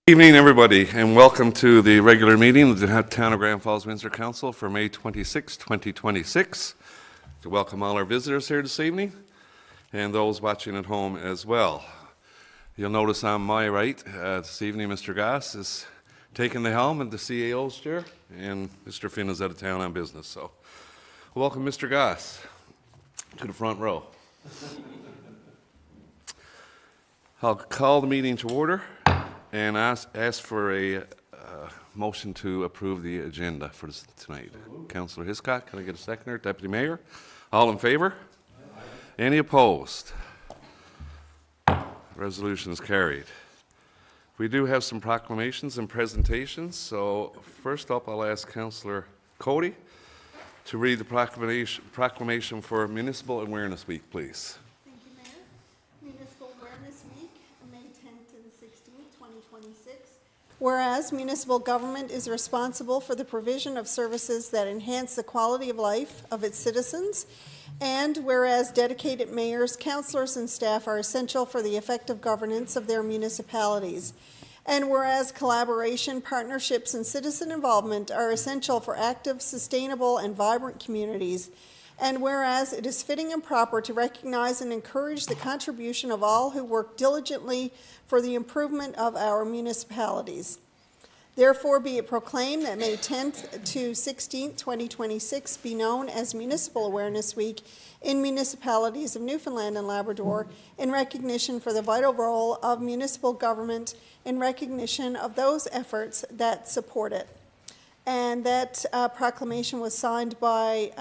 Evening, everybody, and welcome to the regular meeting of the Town of Grand Falls-Windsor Council for May 26, 2026. To welcome all our visitors here this evening and those watching at home as well. You'll notice on my right this evening, Mr. Goss is taking the helm in the CAO's chair, and Mr. Finn is out of town on business. So, welcome, Mr. Goss, to the front row. I'll call the meeting to order and ask for a motion to approve the agenda for tonight. Councillor Hiscock, can I get a seconder? Deputy Mayor, all in favor? Aye. Any opposed? Resolution is carried. We do have some proclamations and presentations, so first up I'll ask Councillor Cody to read the proclamation for Municipal Awareness Week, please. Thank you, Mayor. Municipal Awareness Week, May 10th to the 16th, 2026. Whereas municipal government is responsible for the provision of services that enhance the quality of life of its citizens, and whereas dedicated mayors, councillors, and staff are essential for the effective governance of their municipalities, and whereas collaboration, partnerships, and citizen involvement are essential for active, sustainable, and vibrant communities, and whereas it is fitting and proper to recognize and encourage the contribution of all who work diligently for the improvement of our municipalities. Therefore, be it proclaimed that May 10th to 16th, 2026 be known as Municipal Awareness Week in municipalities of Newfoundland and Labrador in recognition for the vital role of municipal government in recognition of those efforts that support it. And that proclamation was signed by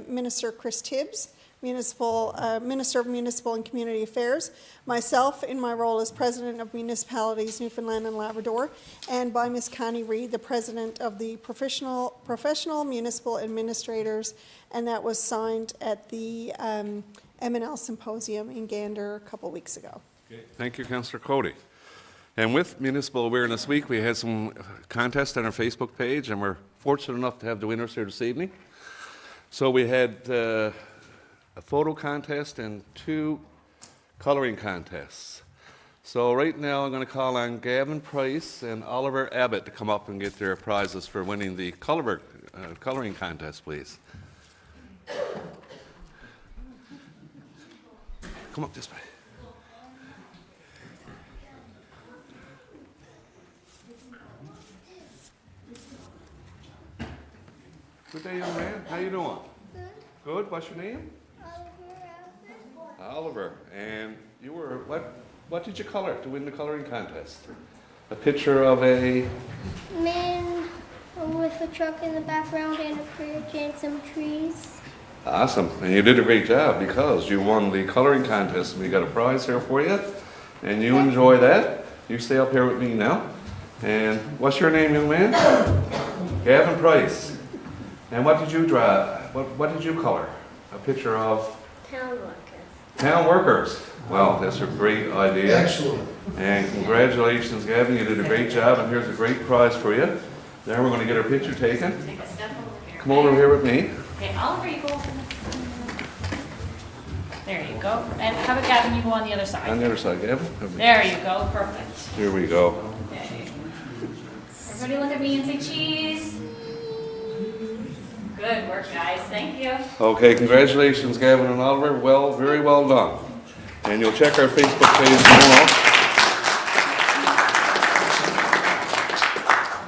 Minister Chris Tibbs, Minister of Municipal and Community Affairs, myself in my role as President of Municipalities Newfoundland and Labrador, and by Ms. Connie Reed, the President of the Professional Municipal Administrators, and that was signed at the M&L Symposium in Gander a couple weeks ago. Okay. Thank you, Councillor Cody. And with Municipal Awareness Week, we had some contests on our Facebook page, and we're fortunate enough to have the winners here this evening. So we had a photo contest and 2 coloring contests. So right now I'm going to call on Gavin Price and Oliver Abbott to come up and get their prizes for winning the coloring contest, please. Come up this way. Good day, young man. How you doing? Good. Good. What's your name? Oliver. And you were, what did you color to win the coloring contest? A picture of a man with a truck in the background and a bridge and some trees. Awesome. And you did a great job because you won the coloring contest. We got a prize here for you. And you enjoy that. You stay up here with me now. And what's your name, young man? Gavin Price. And what did you draw? What did you color? A picture of? Town workers. Town workers. Well, that's a great idea. Excellent. And congratulations, Gavin. You did a great job, and here's a great prize for you. Now we're going to get our picture taken. Take a step over here. Come over here with me. Okay, Oliver, you go. There you go. And how about Gavin, you go on the other side. On the other side, Gavin. There you go. Perfect. Here we go. Okay. Everybody look at me and say cheese. Good work, guys. Thank you. Okay, congratulations, Gavin and Oliver. Well, very well done. And you'll check our Facebook page tomorrow.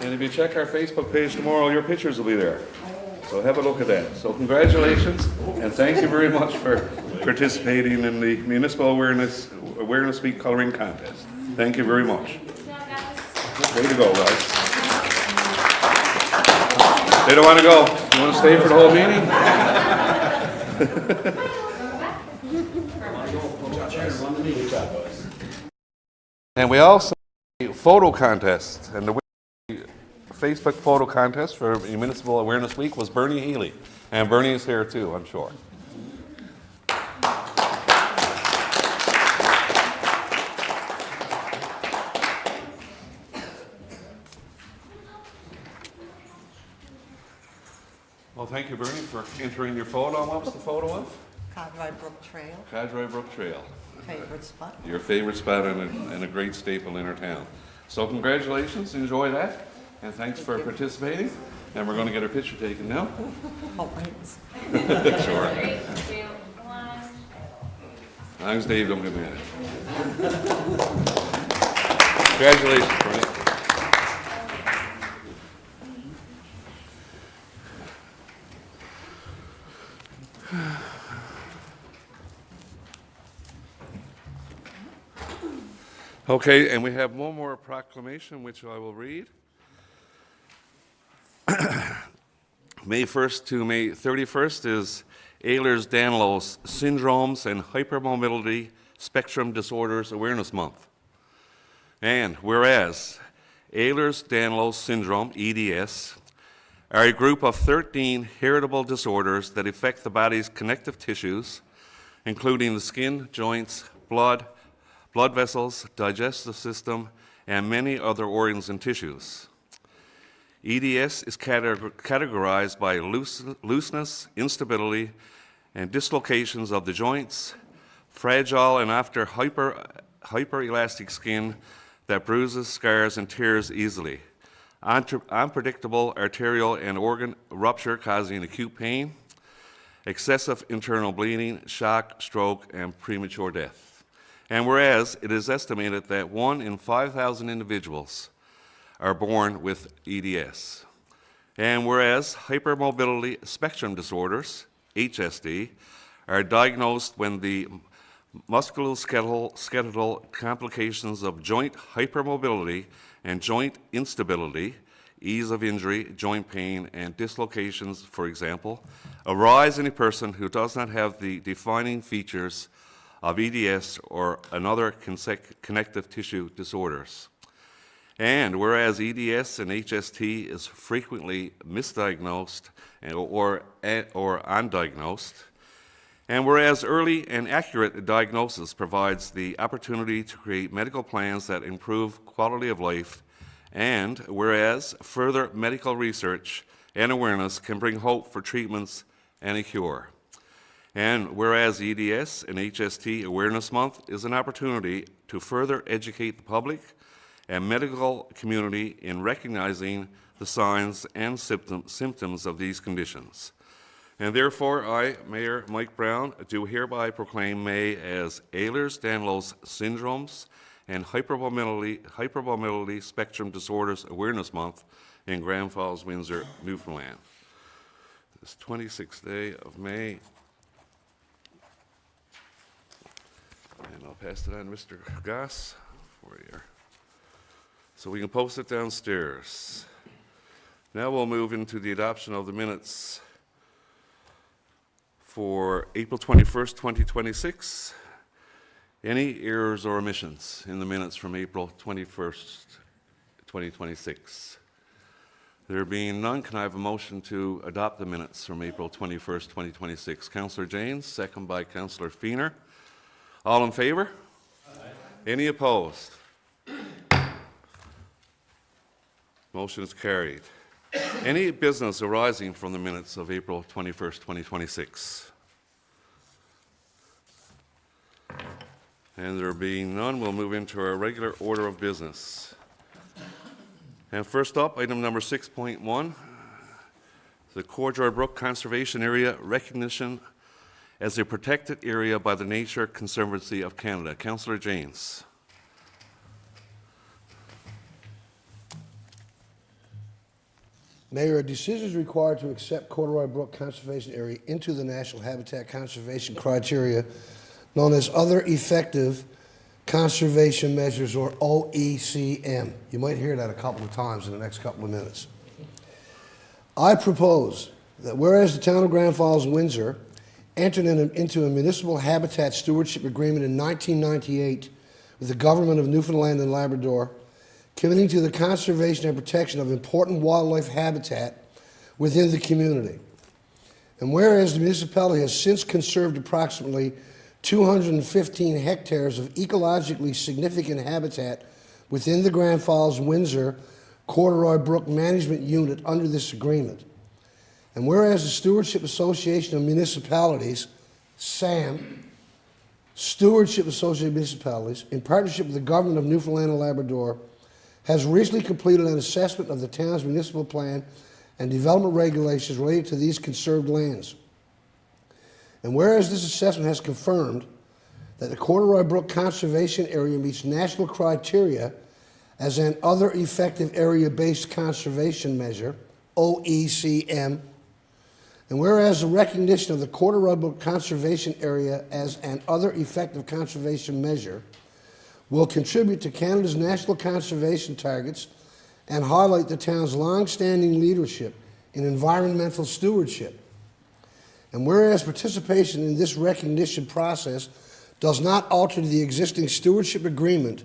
And if you check our Facebook page tomorrow, your pictures will be there. So have a look at that. So congratulations, and thank you very much for participating in the Municipal Awareness Week Coloring Contest. Thank you very much. Way to go, guys. They don't want to go. You want to stay for the whole meeting? And we also have a photo contest. And the Facebook photo contest for Municipal Awareness Week was Bernie Healy. And Bernie is here too, I'm sure. Well, thank you, Bernie, for entering your photo. What was the photo of? Cadroy Brook Trail, Cadroy Brook Trail. favorite spot. Your favorite spot and a great staple in our town. So congratulations, enjoy that, and thanks for participating. And we're going to get our picture taken now. Oh, thanks. Sure. 3, 2, 1. As long as Dave don't get mad. Congratulations, Frank. Okay, and we have one more proclamation, which I will read. May 1st to May 31st is Ehlers-Danlos Syndromes and Hypermobility Spectrum Disorders Awareness Month. And whereas Ehlers-Danlos Syndrome, EDS, are a group of 13 heritable disorders that affect the body's connective tissues, including the skin, joints, blood vessels, digestive system, and many other organs and tissues. EDS is categorized by looseness, instability, and dislocations of the joints, fragile and often hyperelastic skin that bruises, scars, and tears easily, unpredictable arterial and organ rupture causing acute pain, excessive internal bleeding, shock, stroke, and premature death. And whereas it is estimated that 1 in 5,000 individuals are born with EDS. And whereas hypermobility spectrum disorders, HSD, are diagnosed when the musculoskeletal complications of joint hypermobility and joint instability, ease of injury, joint pain, and dislocations, for example, arise in a person who does not have the defining features of EDS or another connective tissue disorders. And whereas EDS and HST is frequently misdiagnosed or undiagnosed, and whereas early and accurate diagnosis provides the opportunity to create medical plans that improve quality of life, and whereas further medical research and awareness can bring hope for treatments and a cure. And whereas EDS and HST Awareness Month is an opportunity to further educate the public and medical community in recognizing the signs and symptoms of these conditions. And therefore, I, Mayor Mike Brown, do hereby proclaim May as Ehlers-Danlos Syndromes and Hypermobility Spectrum Disorders Awareness Month in Grand Falls, Windsor, Newfoundland. This 26th day of May. And I'll pass it on to Mr. Goss for you. So we can post it downstairs. Now we'll move into the adoption of the minutes for April 21st, 2026. Any errors or omissions in the minutes from April 21st, 2026? There being none, can I have a motion to adopt the minutes from April 21st, 2026? Councillor Janes, second by Councillor Feener. All in favor? Aye. Any opposed? Motion is carried. Any business arising from the minutes of April 21st, 2026? And there being none, we'll move into our regular order of business. And first up, item number 6.1, the Corduroy Brook Conservation Area recognition as a protected area by the Nature Conservancy of Canada. Councillor Janes. Mayor, a decision is required to accept Corduroy Brook Conservation Area into the National Habitat Conservation Criteria, known as Other Effective Conservation Measures, or OECM. You might hear that a couple of times in the next couple of minutes. I propose that whereas the town of Grand Falls-Windsor entered into a municipal habitat stewardship agreement in 1998 with the government of Newfoundland and Labrador, committing to the conservation and protection of important wildlife habitat within the community. And whereas the municipality has since conserved approximately 215 hectares of ecologically significant habitat within the Grand Falls-Windsor Corduroy Brook Management Unit under this agreement. And whereas the Stewardship Association of Municipalities, SAM, Stewardship Association of Municipalities, in partnership with the government of Newfoundland and Labrador, has recently completed an assessment of the town's municipal plan and development regulations related to these conserved lands. And whereas this assessment has confirmed that the Corduroy Brook Conservation Area meets national criteria as an other effective area-based conservation measure, OECM, and whereas the recognition of the Corduroy Brook Conservation Area as an other effective conservation measure will contribute to Canada's national conservation targets and highlight the town's long-standing leadership in environmental stewardship. And whereas participation in this recognition process does not alter the existing stewardship agreement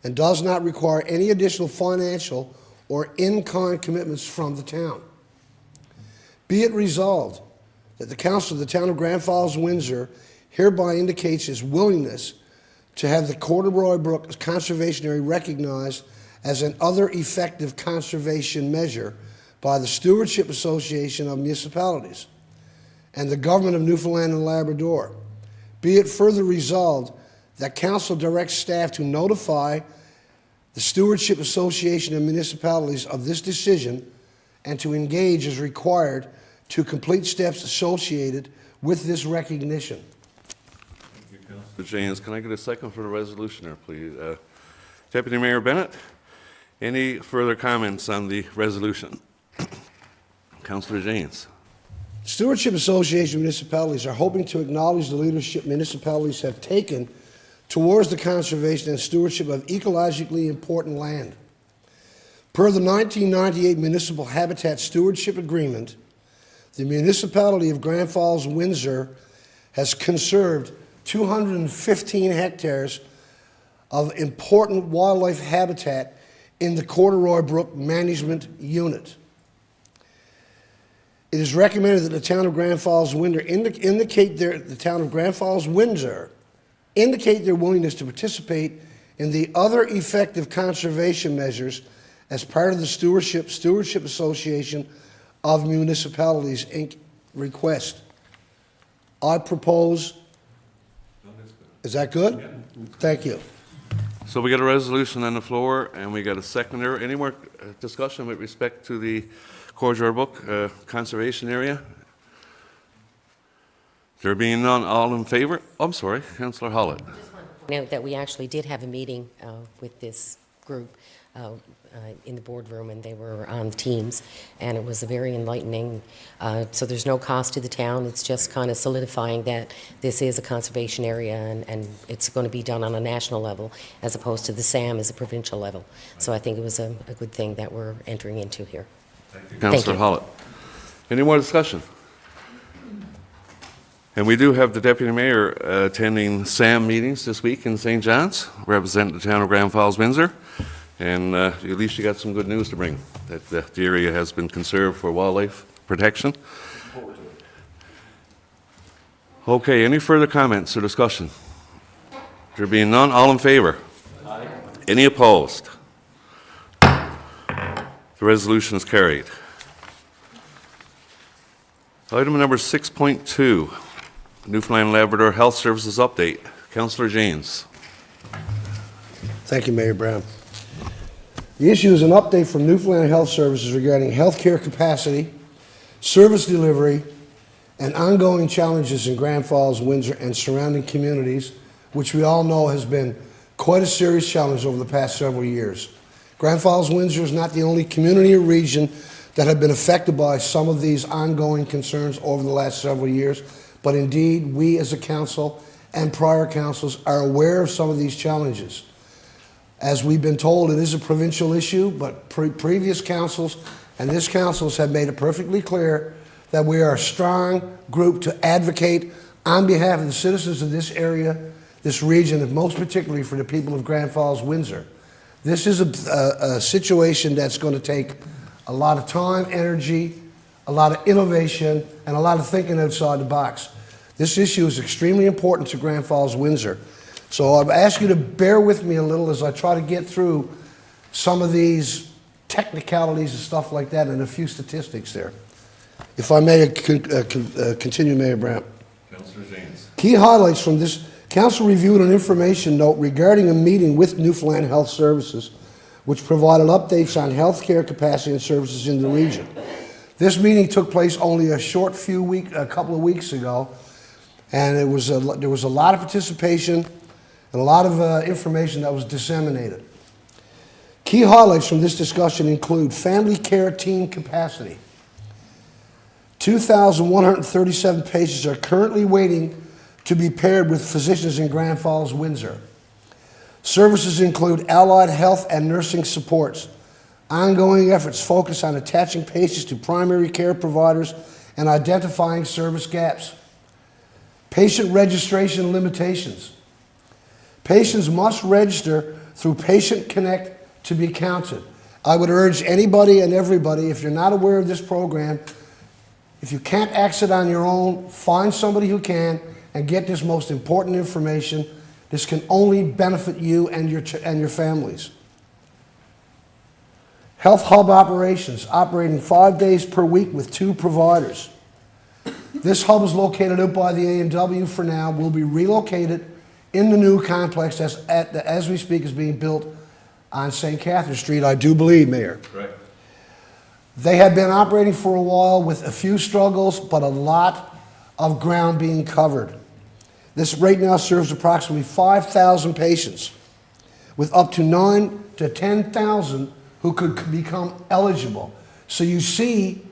and does not require any additional financial or in-kind commitments from the town. Be it resolved that the Council of the Town of Grand Falls-Windsor hereby indicates its willingness to have the Corduroy Brook Conservation Area recognized as an other effective conservation measure by the Stewardship Association of Municipalities and the Government of Newfoundland and Labrador. Be it further resolved that Council directs staff to notify the Stewardship Association of Municipalities of this decision and to engage as required to complete steps associated with this recognition. Thank you, Councilor James. Can I get a second for the resolution there, please? Deputy Mayor Bennett, any further comments on the resolution? Councilor James. Stewardship Association of Municipalities are hoping to acknowledge the leadership municipalities have taken towards the conservation and stewardship of ecologically important land. Per the 1998 Municipal Habitat Stewardship Agreement, the municipality of Grand Falls-Windsor has conserved 215 hectares of important wildlife habitat in the Corduroy Brook Management Unit. It is recommended that the town of Grand Falls-Windsor indicate their willingness to participate in the other effective conservation measures as part of the Stewardship Association of Municipalities, Inc. request. I propose. Is that good? Yeah. Thank you. So we got a resolution on the floor, and we got a seconder. Any more discussion with respect to the Corduroy Brook Conservation Area? There being none, all in favor? Oh, I'm sorry, Councillor Hollett. Note that we actually did have a meeting with this group in the boardroom, and they were on Teams, and it was a very enlightening. So there's no cost to the town. It's just kind of solidifying that this is a conservation area, and it's going to be done on a national level as opposed to the SAM as a provincial level. So I think it was a good thing that we're entering into here. Councillor Hollett. Any more discussion? And we do have the Deputy Mayor attending SAM meetings this week in St. John's, representing the town of Grand Falls-Windsor. And at least you got some good news to bring, that the area has been conserved for wildlife protection. Okay, any further comments or discussion? There being none, all in favor? Aye. Any opposed? The resolution is carried. Item number 6.2, Newfoundland and Labrador Health Services Update. Councillor James. Thank you, Mayor Brown. The issue is an update from Newfoundland Health Services regarding healthcare capacity, service delivery, and ongoing challenges in Grand Falls-Windsor and surrounding communities, which we all know has been quite a serious challenge over the past several years. Grand Falls-Windsor is not the only community or region that have been affected by some of these ongoing concerns over the last several years, but indeed, we as a council and prior councils are aware of some of these challenges. As we've been told, it is a provincial issue, but previous councils and this councils have made it perfectly clear that we are a strong group to advocate on behalf of the citizens of this area, this region, and most particularly for the people of Grand Falls-Windsor. This is a situation that's going to take a lot of time, energy, a lot of innovation, and a lot of thinking outside the box. This issue is extremely important to Grand Falls-Windsor. So I've asked you to bear with me a little as I try to get through some of these technicalities and stuff like that and a few statistics there. If I may continue, Mayor Brown. Councillor James. Key highlights from this: Council reviewed an information note regarding a meeting with Newfoundland Health Services which provided updates on healthcare capacity and services in the region. This meeting took place only a couple of weeks ago, and there was a lot of participation and a lot of information that was disseminated. Key highlights from this discussion include family care team capacity. 2,137 patients are currently waiting to be paired with physicians in Grand Falls-Windsor. Services include allied health and nursing supports. Ongoing efforts focus on attaching patients to primary care providers and identifying service gaps. Patient registration limitations. Patients must register through Patient Connect to be counted. I would urge anybody and everybody, if you're not aware of this program, if you can't access it on your own, find somebody who can and get this most important information. This can only benefit you and your families. Health hub operations, operating 5 days per week with 2 providers. This hub is located out by the A&W for now, will be relocated in the new complex as we speak is being built on St. Catherine Street, I do believe, Mayor. Right. They have been operating for a while with a few struggles, but a lot of ground being covered. This right now serves approximately 5,000 patients, with up to 9,000 to 10,000 who could become eligible. So you see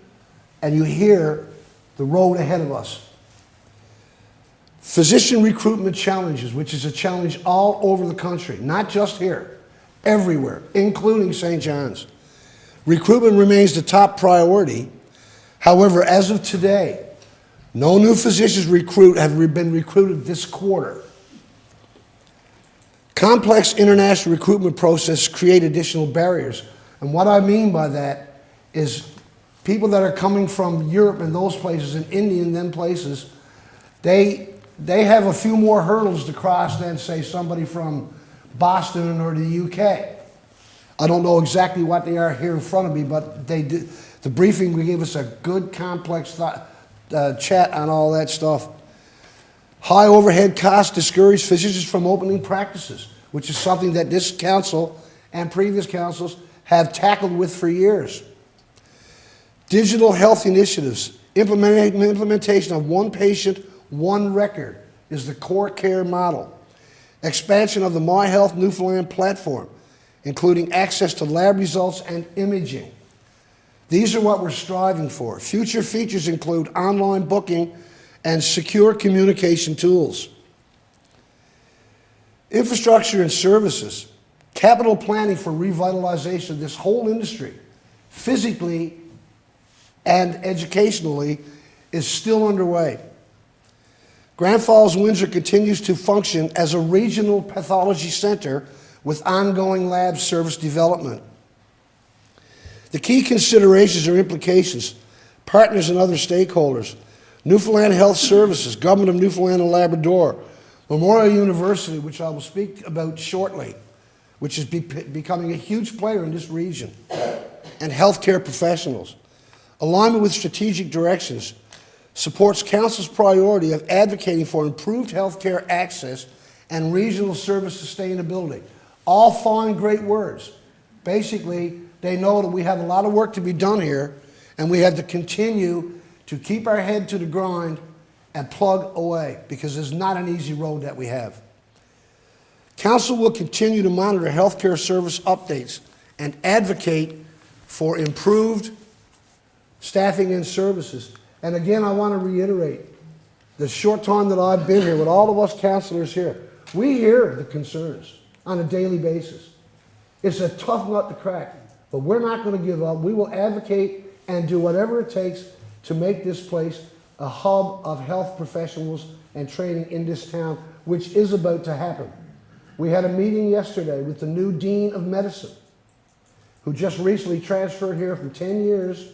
and you hear the road ahead of us. Physician recruitment challenges, which is a challenge all over the country, not just here, everywhere, including St. John's. Recruitment remains the top priority. However, as of today, no new physicians have been recruited this quarter. Complex international recruitment processes create additional barriers. And what I mean by that is people that are coming from Europe and those places, and India and them places, they have a few more hurdles to cross than, say, somebody from Boston or the UK. I don't know exactly what they are here in front of me, but they did, the briefing gave us a good, complex chat on all that stuff. High overhead costs discourage physicians from opening practices, which is something that this council and previous councils have tackled with for years. Digital health initiatives, implementation of one patient, one record is the core care model. Expansion of the My Health Newfoundland platform, including access to lab results and imaging. These are what we're striving for. Future features include online booking and secure communication tools. Infrastructure and services, capital planning for revitalization of this whole industry, physically and educationally, is still underway. Grand Falls-Windsor continues to function as a regional pathology center with ongoing lab service development. The key considerations or implications, partners and other stakeholders, Newfoundland Health Services, Government of Newfoundland and Labrador, Memorial University, which I will speak about shortly, which is becoming a huge player in this region, and healthcare professionals. Alignment with strategic directions supports Council's priority of advocating for improved healthcare access and regional service sustainability. All fine, great words. Basically, they know that we have a lot of work to be done here, and we have to continue to keep our head to the grind and plug away, because it's not an easy road that we have. Council will continue to monitor healthcare service updates and advocate for improved staffing and services. And again, I want to reiterate, the short time that I've been here, with all of us councillors here, we hear the concerns on a daily basis. It's a tough nut to crack, but we're not going to give up. We will advocate and do whatever it takes to make this place a hub of health professionals and training in this town, which is about to happen. We had a meeting yesterday with the new Dean of Medicine, who just recently transferred here from 10 years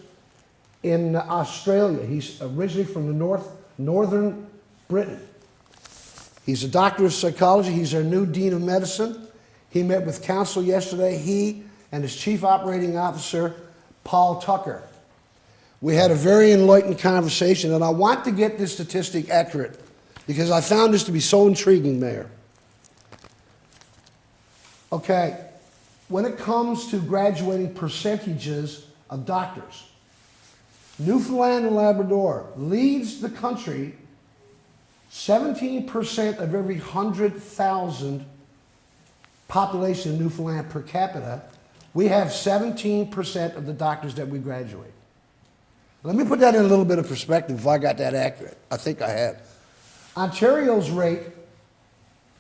in Australia. He's originally from the northern Britain. He's a doctor of psychology. He's our new Dean of Medicine. He met with council yesterday, he and his Chief Operating Officer, Paul Tucker. We had a very enlightened conversation, and I want to get this statistic accurate because I found this to be so intriguing, Mayor. Okay, when it comes to graduating percentages of doctors, Newfoundland and Labrador leads the country. 17% of every 100,000 population in Newfoundland per capita, we have 17% of the doctors that we graduate. Let me put that in a little bit of perspective if I got that accurate. I think I have. Ontario's rate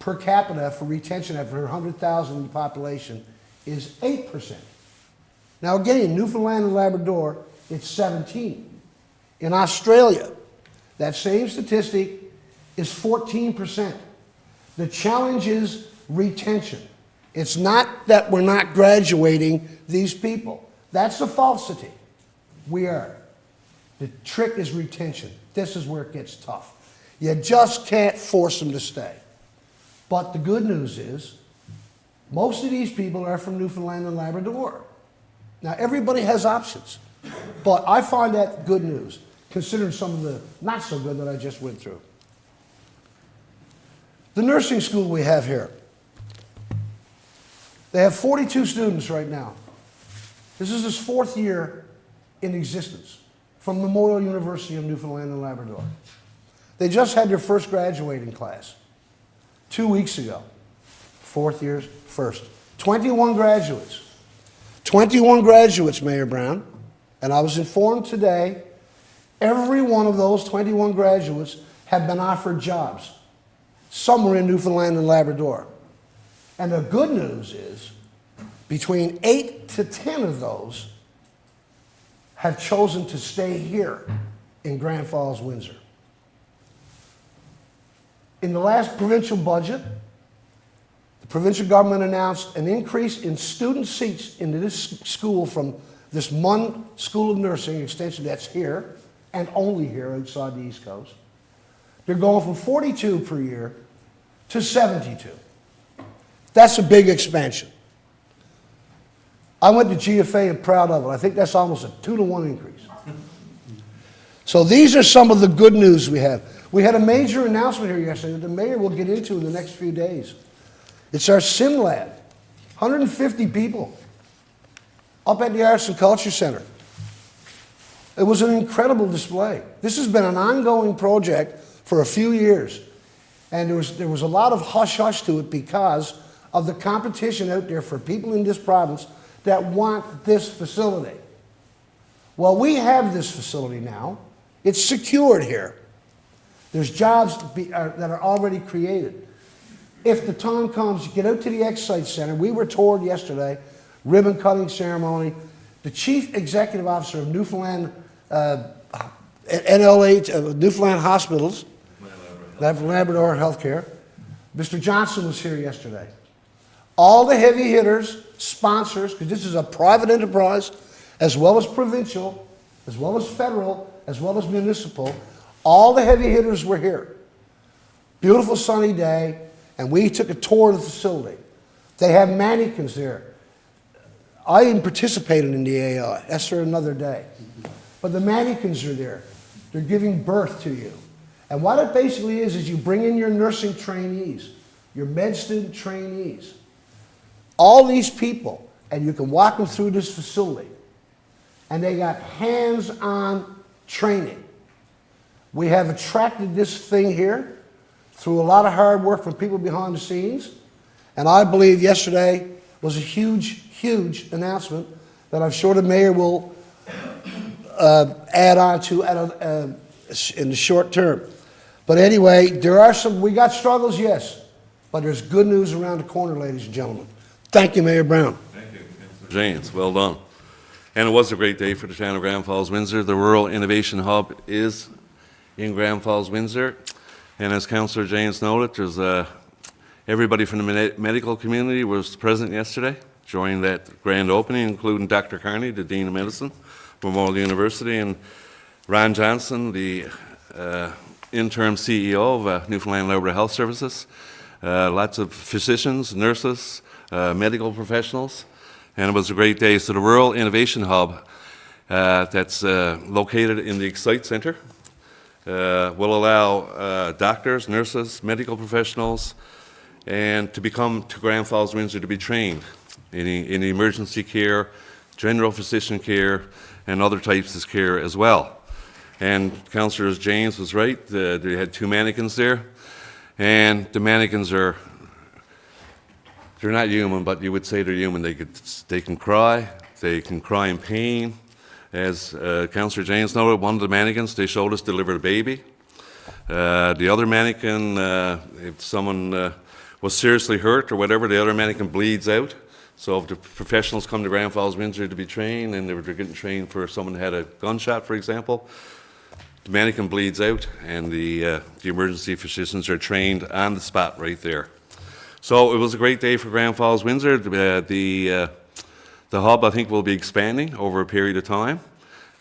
per capita for retention after 100,000 population is 8%. Now again, Newfoundland and Labrador, it's 17. In Australia, that same statistic is 14%. The challenge is retention. It's not that we're not graduating these people. That's a falsity. We are. The trick is retention. This is where it gets tough. You just can't force them to stay. But the good news is, most of these people are from Newfoundland and Labrador. Now, everybody has options. But I find that good news, considering some of the not so good that I just went through. The nursing school we have here, they have 42 students right now. This is its 4th year in existence from Memorial University of Newfoundland and Labrador. They just had their first graduating class 2 weeks ago. 4th year's first. 21 graduates. 21 graduates, Mayor Brown. And I was informed today, every one of those 21 graduates have been offered jobs, somewhere in Newfoundland and Labrador. And the good news is, between 8 to 10 of those have chosen to stay here in Grand Falls-Windsor. In the last provincial budget, the provincial government announced an increase in student seats into this school from this one School of Nursing extension that's here, and only here outside the East Coast. They're going from 42 per year to 72. That's a big expansion. I went to GFA and proud of it. I think that's almost a 2-to-1 increase. So these are some of the good news we have. We had a major announcement here yesterday that the mayor will get into in the next few days. It's our Sim Lab. 150 people up at the Arts and Culture Center. It was an incredible display. This has been an ongoing project for a few years. And there was a lot of hush-hush to it because of the competition out there for people in this province that want this facility. Well, we have this facility now. It's secured here. There's jobs that are already created. If the time comes, get out to the Excite Center. We were toured yesterday, ribbon cutting ceremony. The Chief Executive Officer of Newfoundland NLH, Newfoundland Hospitals, Labrador Healthcare, Mr. Johnson was here yesterday. All the heavy hitters, sponsors, because this is a private enterprise, as well as provincial, as well as federal, as well as municipal, all the heavy hitters were here. Beautiful sunny day, and we took a tour of the facility. They have mannequins there. I even participated in the AI. That's for another day. But the mannequins are there. They're giving birth to you. And what it basically is you bring in your nursing trainees, your med student trainees, all these people, and you can walk them through this facility. And they got hands-on training. We have attracted this thing here through a lot of hard work from people behind the scenes. And I believe yesterday was a huge, huge announcement that I'm sure the mayor will add on to in the short term. But anyway, we got struggles, yes, but there's good news around the corner, ladies and gentlemen. Thank you, Mayor Brown. Thank you, Councillor James. Well done. And it was a great day for the town of Grand Falls-Windsor. The Rural Innovation Hub is in Grand Falls-Windsor. And as Councillor James noted, there's everybody from the medical community was present yesterday during that grand opening, including Dr. Carney, the Dean of Medicine, Memorial University, and Ron Johnson, the interim CEO of Newfoundland Labrador Health Services. Lots of physicians, nurses, medical professionals, and it was a great day. So the Rural Innovation Hub that's located in the Excite Center will allow doctors, nurses, medical professionals, and to come to Grand Falls-Windsor to be trained in emergency care, general physician care, and other types of care as well. And Councillor James was right, they had 2 mannequins there, and the mannequins they're not human, but you would say they're human. They can cry in pain. As Councillor James noted, one of the mannequins they showed us delivered a baby. The other mannequin, if someone was seriously hurt or whatever, the other mannequin bleeds out. So if the professionals come to Grand Falls-Windsor to be trained, and they're getting trained for someone who had a gunshot, for example, the mannequin bleeds out, and the emergency physicians are trained on the spot right there. So it was a great day for Grand Falls-Windsor. The hub, I think, will be expanding over a period of time.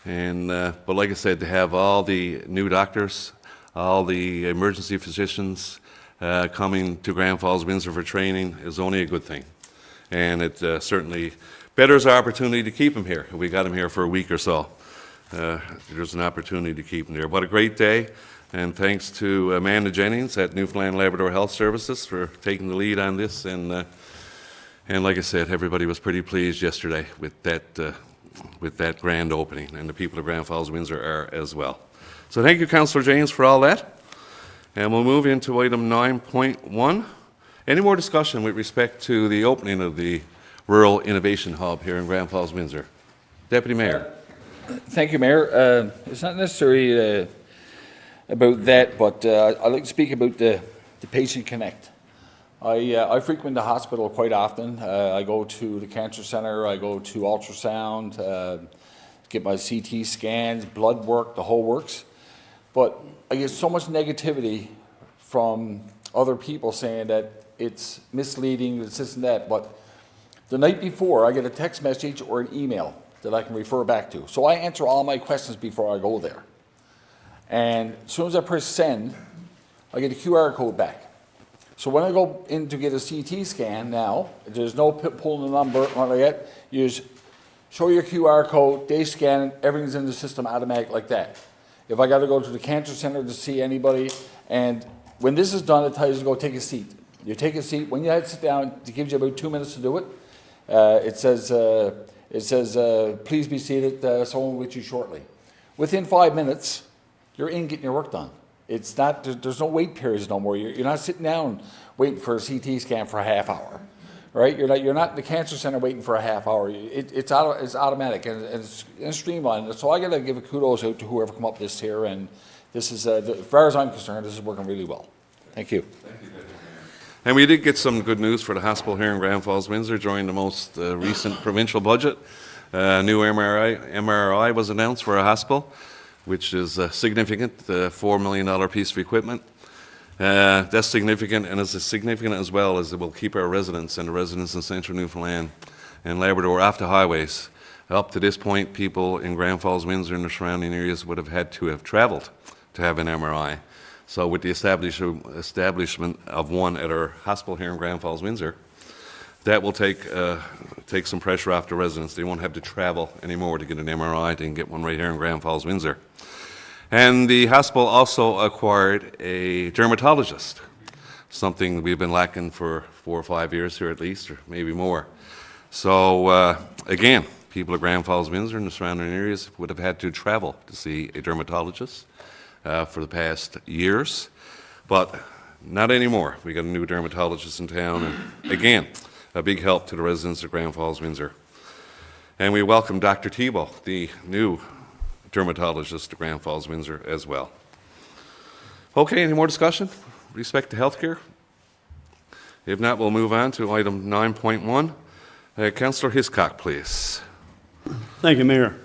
And, but like I said, to have all the new doctors, all the emergency physicians coming to Grand Falls-Windsor for training is only a good thing. And it certainly betters our opportunity to keep them here. We got them here for a week or so. There's an opportunity to keep them there. What a great day. And thanks to Amanda Jennings at Newfoundland Labrador Health Services for taking the lead on this. And like I said, everybody was pretty pleased yesterday with that grand opening, and the people of Grand Falls-Windsor are as well. So thank you, Councillor James, for all that. And we'll move into item 9.1. Any more discussion with respect to the opening of the Rural Innovation Hub here in Grand Falls-Windsor? Deputy Mayor. Thank you, Mayor. It's not necessarily about that, but I'd like to speak about the Patient Connect. I frequent the hospital quite often. I go to the cancer center, I go to ultrasound, get my CT scans, blood work, the whole works. But I get so much negativity from other people saying that it's misleading, it's this and that. But the night before, I get a text message or an email that I can refer back to. So I answer all my questions before I go there. And as soon as I press send, I get a QR code back. So when I go in to get a CT scan now, there's no pulling the number or yet. You just show your QR code, they scan it, everything's in the system automatic like that. If I got to go to the cancer center to see anybody, and when this is done, it tells you to go take a seat. You take a seat. When you sit down, it gives you about 2 minutes to do it. It says, please be seated, someone will with you shortly. Within 5 minutes, you're in getting your work done. It's not, there's no wait periods no more. You're not sitting down waiting for a CT scan for a half hour, right? You're not in the cancer center waiting for a half hour. It's automatic and it's streamlined. So I got to give a kudos out to whoever come up with this here. And this is, as far as I'm concerned, this is working really well. Thank you. Thank you, Deputy Mayor. And we did get some good news for the hospital here in Grand Falls-Windsor during the most recent provincial budget. New MRI was announced for a hospital, which is significant, $4 million piece of equipment. That's significant, and it's as significant as well as it will keep our residents and the residents in central Newfoundland and Labrador off the highways. Up to this point, people in Grand Falls-Windsor and the surrounding areas would have had to have traveled to have an MRI. So with the establishment of one at our hospital here in Grand Falls-Windsor, that will take some pressure off the residents. They won't have to travel anymore to get an MRI. They can get one right here in Grand Falls-Windsor. And the hospital also acquired a dermatologist, something we've been lacking for 4 or 5 years here at least, or maybe more. So again, people of Grand Falls-Windsor and the surrounding areas would have had to travel to see a dermatologist for the past years, but not anymore. We got a new dermatologist in town, and again, a big help to the residents of Grand Falls-Windsor. And we welcome Dr. Tebow, the new dermatologist to Grand Falls-Windsor as well. Okay, any more discussion with respect to healthcare? If not, we'll move on to item 9.1. Councillor Hiscock, please. Thank you, Mayor.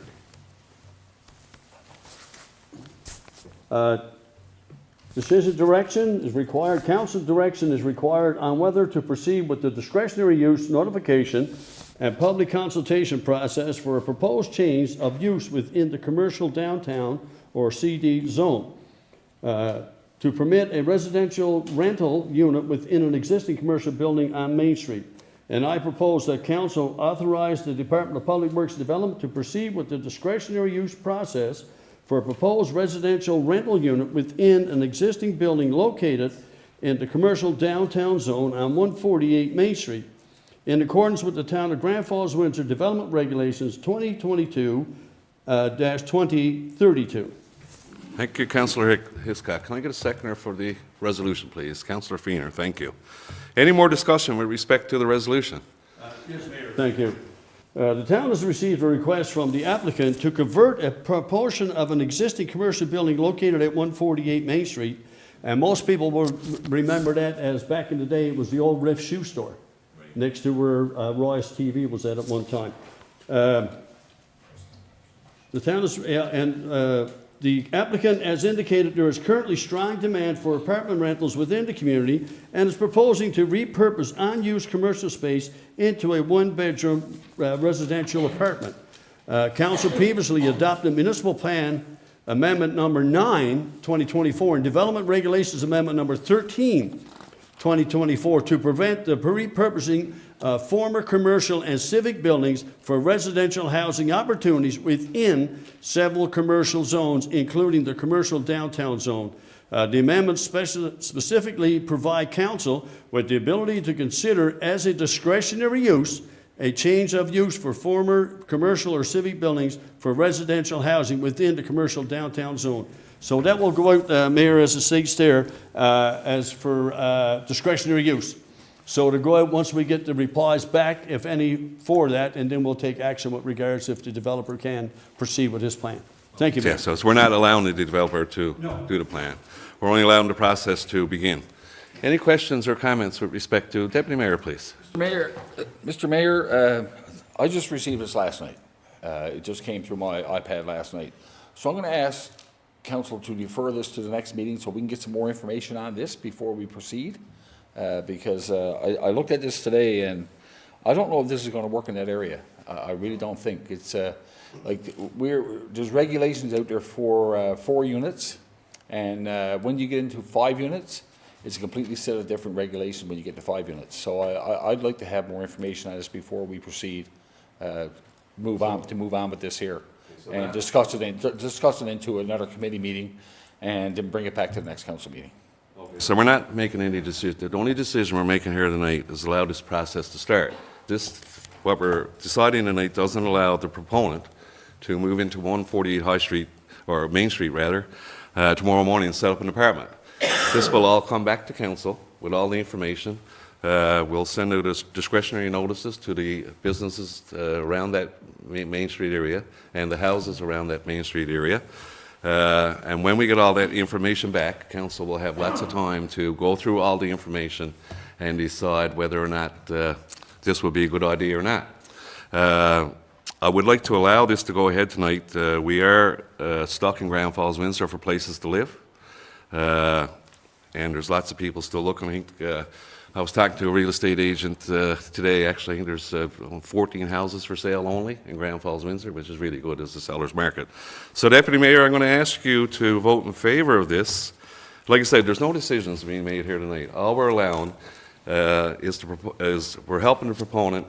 Decision direction is required, council direction is required on whether to proceed with the discretionary use notification and public consultation process for a proposed change of use within the commercial downtown or CD zone to permit a residential rental unit within an existing commercial building on Main Street. And I propose that council authorize the Department of Public Works Development to proceed with the discretionary use process for a proposed residential rental unit within an existing building located in the commercial downtown zone on 148 Main Street. in accordance with the Town of Grand Falls-Windsor Development Regulations 2022-2032. Thank you, Councillor Hiscock. Can I get a seconder for the resolution, please? Councillor Feener, thank you. Any more discussion with respect to the resolution? Yes, Mayor. Thank you. The town has received a request from the applicant to convert a proportion of an existing commercial building located at 148 Main Street. And most people will remember that as back in the day, it was the old Riff Shoe Store, next to where Roy's TV was at one time. The town is, the applicant has indicated there is currently strong demand for apartment rentals within the community and is proposing to repurpose unused commercial space into a one-bedroom residential apartment. Council previously adopted Municipal Plan Amendment Number 9, 2024, and Development Regulations Amendment Number 13, 2024, to prevent the repurposing of former commercial and civic buildings for residential housing opportunities within several commercial zones, including the commercial downtown zone. The amendments specifically provide council with the ability to consider as a discretionary use a change of use for former commercial or civic buildings for residential housing within the commercial downtown zone. So that will go out, Mayor, as it states there, as for discretionary use. So to go out once we get the replies back, if any, for that, and then we'll take action with regards if the developer can proceed with his plan. Thank you, Mayor. Yeah, so we're not allowing the developer to do the plan. We're only allowing the process to begin. Any questions or comments with respect to Deputy Mayor, please? Mr. Mayor, I just received this last night. It just came through my iPad last night. So I'm going to ask Council to defer this to the next meeting so we can get some more information on this before we proceed. Because I looked at this today and I don't know if this is going to work in that area. I really don't think. It's like there's regulations out there for 4 units, and when you get into 5 units, it's a completely set of different regulations when you get to 5 units. So I'd like to have more information on this before we proceed, move on with this here, and discuss it into another committee meeting, and then bring it back to the next council meeting. So we're not making any decision. The only decision we're making here tonight is allow this process to start. What we're deciding tonight doesn't allow the proponent to move into 148 High Street, or Main Street rather, tomorrow morning and set up an apartment. This will all come back to council with all the information. We'll send out discretionary notices to the businesses around that Main Street area and the houses around that Main Street area. And when we get all that information back, council will have lots of time to go through all the information and decide whether or not this would be a good idea or not. I would like to allow this to go ahead tonight. We are stuck in Grand Falls-Windsor for places to live. And there's lots of people still looking. I was talking to a real estate agent today, actually. There's 14 houses for sale only in Grand Falls-Windsor, which is really good as a seller's market. So, Deputy Mayor, I'm going to ask you to vote in favor of this. Like I said, there's no decisions being made here tonight. All we're allowing is we're helping the proponent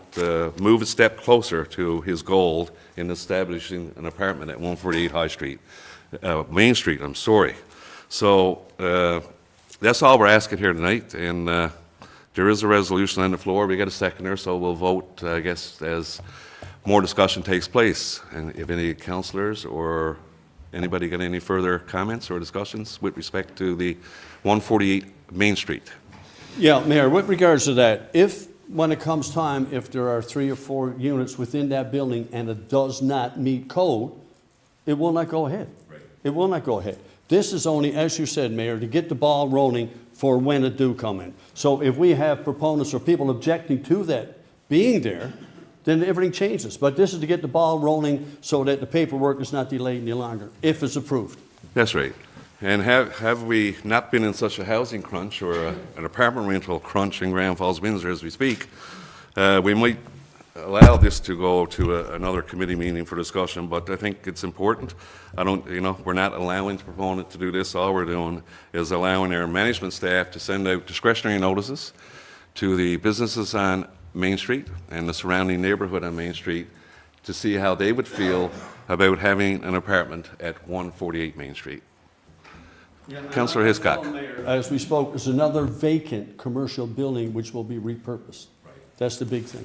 move a step closer to his goal in establishing an apartment at 148 High Street, Main Street, I'm sorry. So that's all we're asking here tonight, and there is a resolution on the floor. We got a seconder, so we'll vote, I guess, as more discussion takes place. And if any councillors or anybody got any further comments or discussions with respect to the 148 Main Street? Yeah, Mayor, with regards to that, when it comes time, if there are 3 or 4 units within that building and it does not meet code, it will not go ahead. Right. It will not go ahead. This is only, as you said, Mayor, to get the ball rolling for when it do come in. So if we have proponents or people objecting to that being there, then everything changes. But this is to get the ball rolling so that the paperwork is not delayed any longer, if it's approved. That's right. And have we not been in such a housing crunch or an apartment rental crunch in Grand Falls-Windsor as we speak, we might allow this to go to another committee meeting for discussion, but I think it's important. We're not allowing the proponent to do this. All we're doing is allowing our management staff to send out discretionary notices to the businesses on Main Street and the surrounding neighborhood on Main Street to see how they would feel about having an apartment at 148 Main Street. Yeah, Councillor Hiscock. As we spoke, there's another vacant commercial building which will be repurposed. Right. That's the big thing.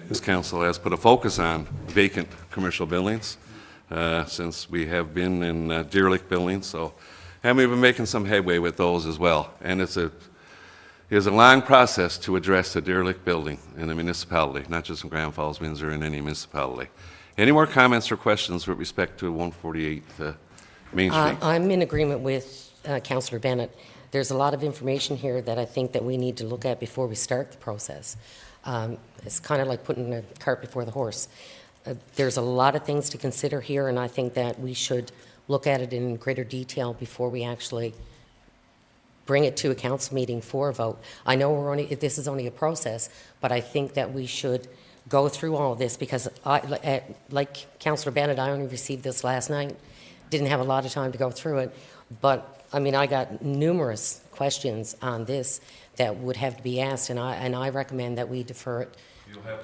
This council has put a focus on vacant commercial buildings since we have been in derelict buildings, and we've been making some headway with those as well. And it's a long process to address a derelict building in a municipality, not just in Grand Falls-Windsor, in any municipality. Any more comments or questions with respect to 148 Main Street? I'm in agreement with Councillor Bennett. There's a lot of information here that I think that we need to look at before we start the process. It's kind of like putting the cart before the horse. There's a lot of things to consider here, and I think that we should look at it in greater detail before we actually bring it to a council meeting for a vote. I know this is only a process, but I think that we should go through all of this because, like Councillor Bennett, I only received this last night. Didn't have a lot of time to go through it, but I mean, I got numerous questions on this that would have to be asked, and I recommend that we defer it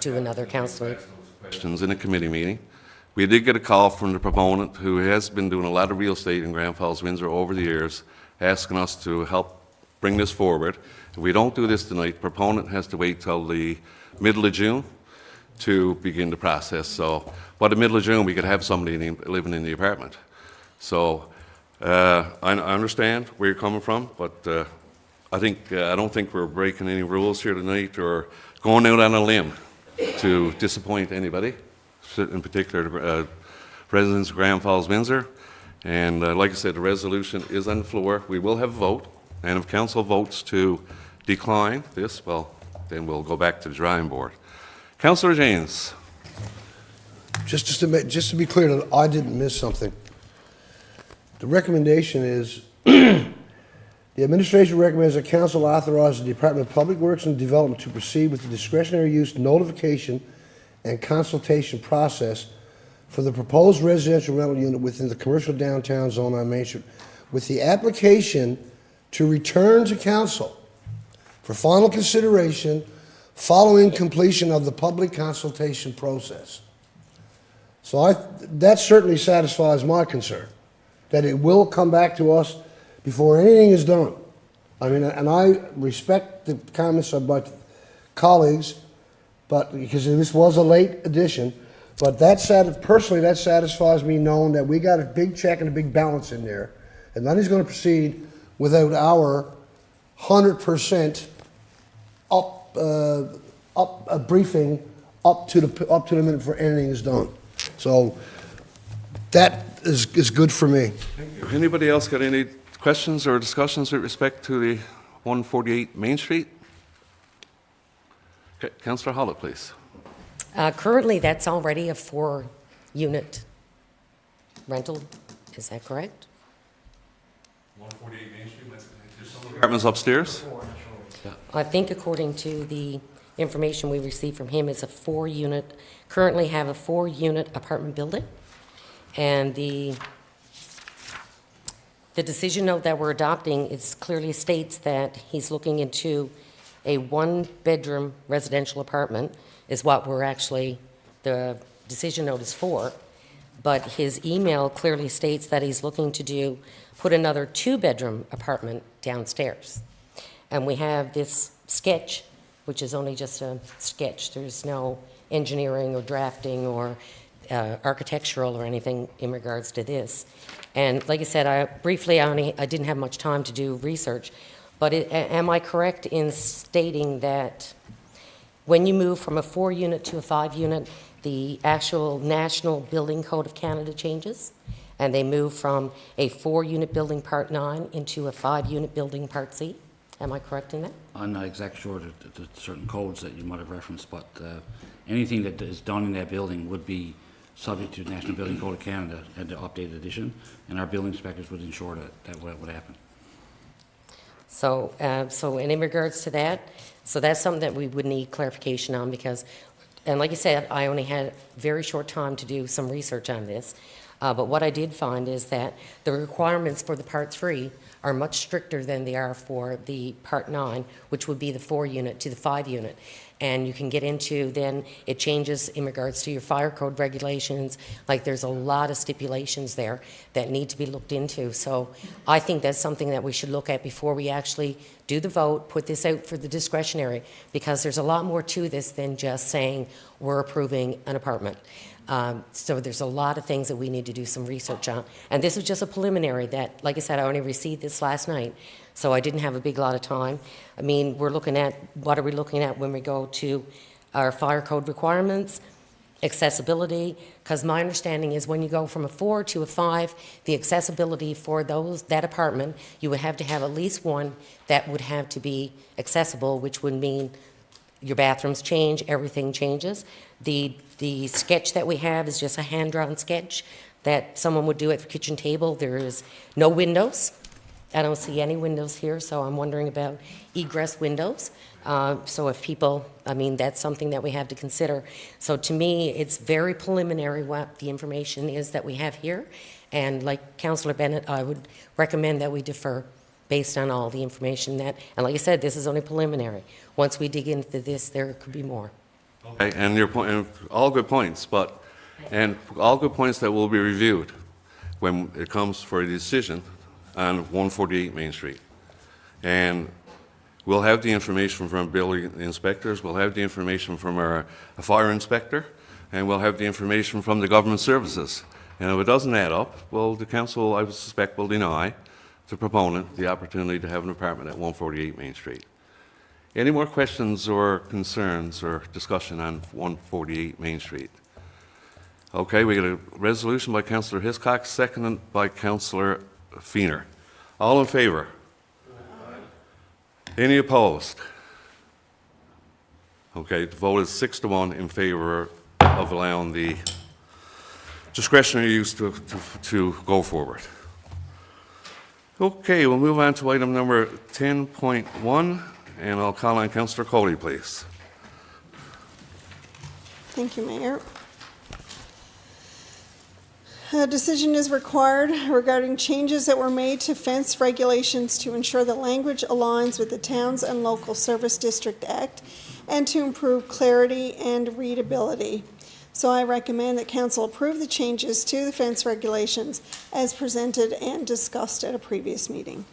to another councillor. Questions in a committee meeting. We did get a call from the proponent who has been doing a lot of real estate in Grand Falls-Windsor over the years, asking us to help bring this forward. If we don't do this tonight, the proponent has to wait till the middle of June to begin the process. So by the middle of June, we could have somebody living in the apartment. So I understand where you're coming from, but I don't think we're breaking any rules here tonight or going out on a limb to disappoint anybody, in particular residents of Grand Falls-Windsor. And like I said, the resolution is on the floor. We will have a vote, and if council votes to decline this, well, then we'll go back to the drawing board. Councillor James. Just to be clear, that I didn't miss something. The recommendation is, the administration recommends that council authorize the Department of Public Works and Development to proceed with the discretionary use notification and consultation process for the proposed residential rental unit within the commercial downtown zone on Main Street, with the application to return to council for final consideration following completion of the public consultation process. So that certainly satisfies my concern, that it will come back to us before anything is done. I mean, and I respect the comments of my colleagues, but because this was a late addition, but personally, that satisfies me knowing that we got a big check and a big balance in there, and nothing's going to proceed without our 100% a briefing up to the minute before anything is done. So that is good for me. Anybody else got any questions or discussions with respect to the 148 Main Street? Okay, Councillor Hollett, please. Currently, that's already a 4-unit rental. Is that correct? 148 Main Street, there's some apartments upstairs? I think according to the information we received from him, it's a 4-unit, currently have a 4-unit apartment building. And the decision note that we're adopting is clearly states that he's looking into a 1-bedroom residential apartment is what we're actually, the decision note is for. But his email clearly states that he's looking to put another 2-bedroom apartment downstairs. And we have this sketch, which is only just a sketch. There's no engineering or drafting or architectural or anything in regards to this. And like I said, I didn't have much time to do research, but am I correct in stating that when you move from a 4-unit to a 5-unit, the actual National Building Code of Canada changes, and they move from a 4-unit building Part 9 into a 5-unit building Part C? Am I correct in that? I'm not exactly sure the certain codes that you might have referenced, but anything that is done in that building would be subject to the National Building Code of Canada and the updated edition, and our building inspectors would ensure that would happen. So, and in regards to that, so that's something that we would need clarification on because, and like I said, I only had very short time to do some research on this. But what I did find is that the requirements for the Part 3 are much stricter than they are for the Part 9, which would be the 4-unit to the 5-unit. And you can get into, then it changes in regards to your fire code regulations. Like, there's a lot of stipulations there that need to be looked into. So I think that's something that we should look at before we actually do the vote, put this out for the discretionary, because there's a lot more to this than just saying we're approving an apartment. So there's a lot of things that we need to do some research on. And this was just a preliminary that, like I said, I only received this last night, so I didn't have a big lot of time. I mean, we're looking at, what are we looking at when we go to our fire code requirements, accessibility, because my understanding is when you go from a 4 to a 5, the accessibility for that apartment, you would have to have at least one that would have to be accessible, which would mean your bathrooms change, everything changes. The sketch that we have is just a hand-drawn sketch that someone would do at the kitchen table. There is no windows. I don't see any windows here, so I'm wondering about egress windows. So if people, I mean, that's something that we have to consider. So to me, it's very preliminary what the information is that we have here. And like Councillor Bennett, I would recommend that we defer based on all the information that, and like I said, this is only preliminary. Once we dig into this, there could be more. Okay, and your point, and all good points, and all good points that will be reviewed when it comes for a decision on 148 Main Street. And we'll have the information from building inspectors, we'll have the information from our fire inspector, and we'll have the information from the government services. And if it doesn't add up, well, the council, I suspect, will deny the proponent the opportunity to have an apartment at 148 Main Street. Any more questions or concerns or discussion on 148 Main Street? Okay, we got a resolution by Councillor Hiscock, seconded by Councillor Feener. All in favor? Aye. Any opposed? Okay, the vote is 6-1 in favor of allowing the discretionary use to go forward. Okay, we'll move on to item number 10.1, and I'll call on Councillor Coley, please. Thank you, Mayor. A decision is required regarding changes that were made to fence regulations to ensure that language aligns with the Towns and Local Service District Act and to improve clarity and readability. So I recommend that Council approve the changes to the fence regulations as presented and discussed at a previous meeting.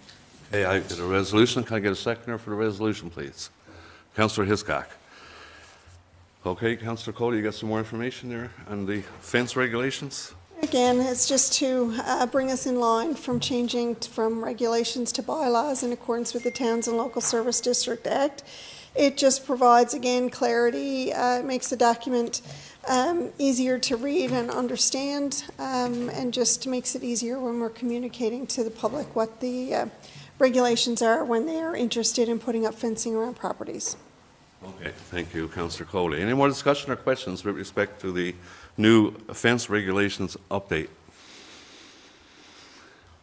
Hey, I get a resolution. Can I get a seconder for the resolution, please? Councillor Hiscock. Okay, Councillor Coley, you got some more information there on the fence regulations? Again, it's just to bring us in line from changing from regulations to bylaws in accordance with the Towns and Local Service District Act. It just provides, again, clarity. It makes the document easier to read and understand, and just makes it easier when we're communicating to the public what the regulations are when they are interested in putting up fencing around properties. Okay, thank you, Councillor Coley. Any more discussion or questions with respect to the new fence regulations update?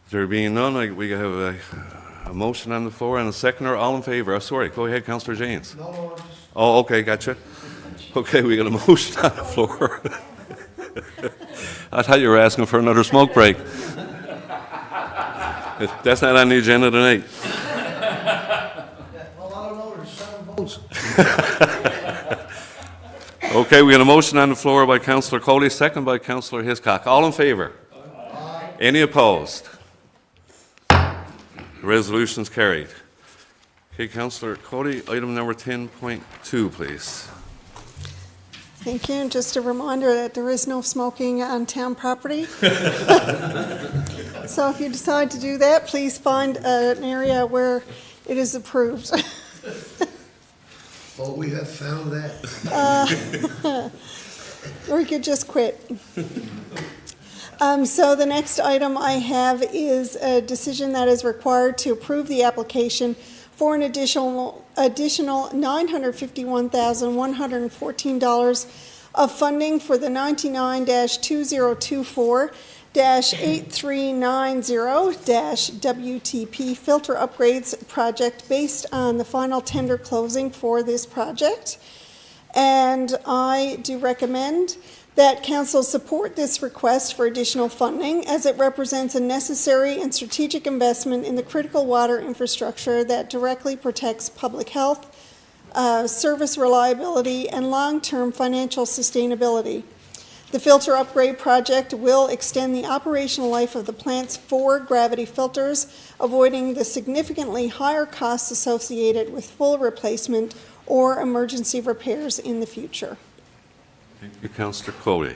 There being none, we have a motion on the floor and a seconder. All in favor? Oh, sorry, go ahead, Councillor James. No. Oh, okay, gotcha. Okay, we got a motion on the floor. I thought you were asking for another smoke break. That's not on the agenda tonight. Well, I don't know, there's 7 votes. Okay, we got a motion on the floor by Councillor Coley, second by Councillor Hiscock. All in favor? Aye. Any opposed? The resolution's carried. Okay, Councillor Coley, item number 10.2, please. Thank you. And just a reminder that there is no smoking on town property. So if you decide to do that, please find an area where it is approved. Oh, we have found that. Or you could just quit. So the next item I have is a decision that is required to approve the application for an additional $951,114 of funding for the 99-2024-8390-WTP filter upgrades project based on the final tender closing for this project. And I do recommend that council support this request for additional funding as it represents a necessary and strategic investment in the critical water infrastructure that directly protects public health, service reliability, and long-term financial sustainability. The filter upgrade project will extend the operational life of the plant's 4 gravity filters, avoiding the significantly higher costs associated with full replacement or emergency repairs in the future. Thank you, Councillor Cody.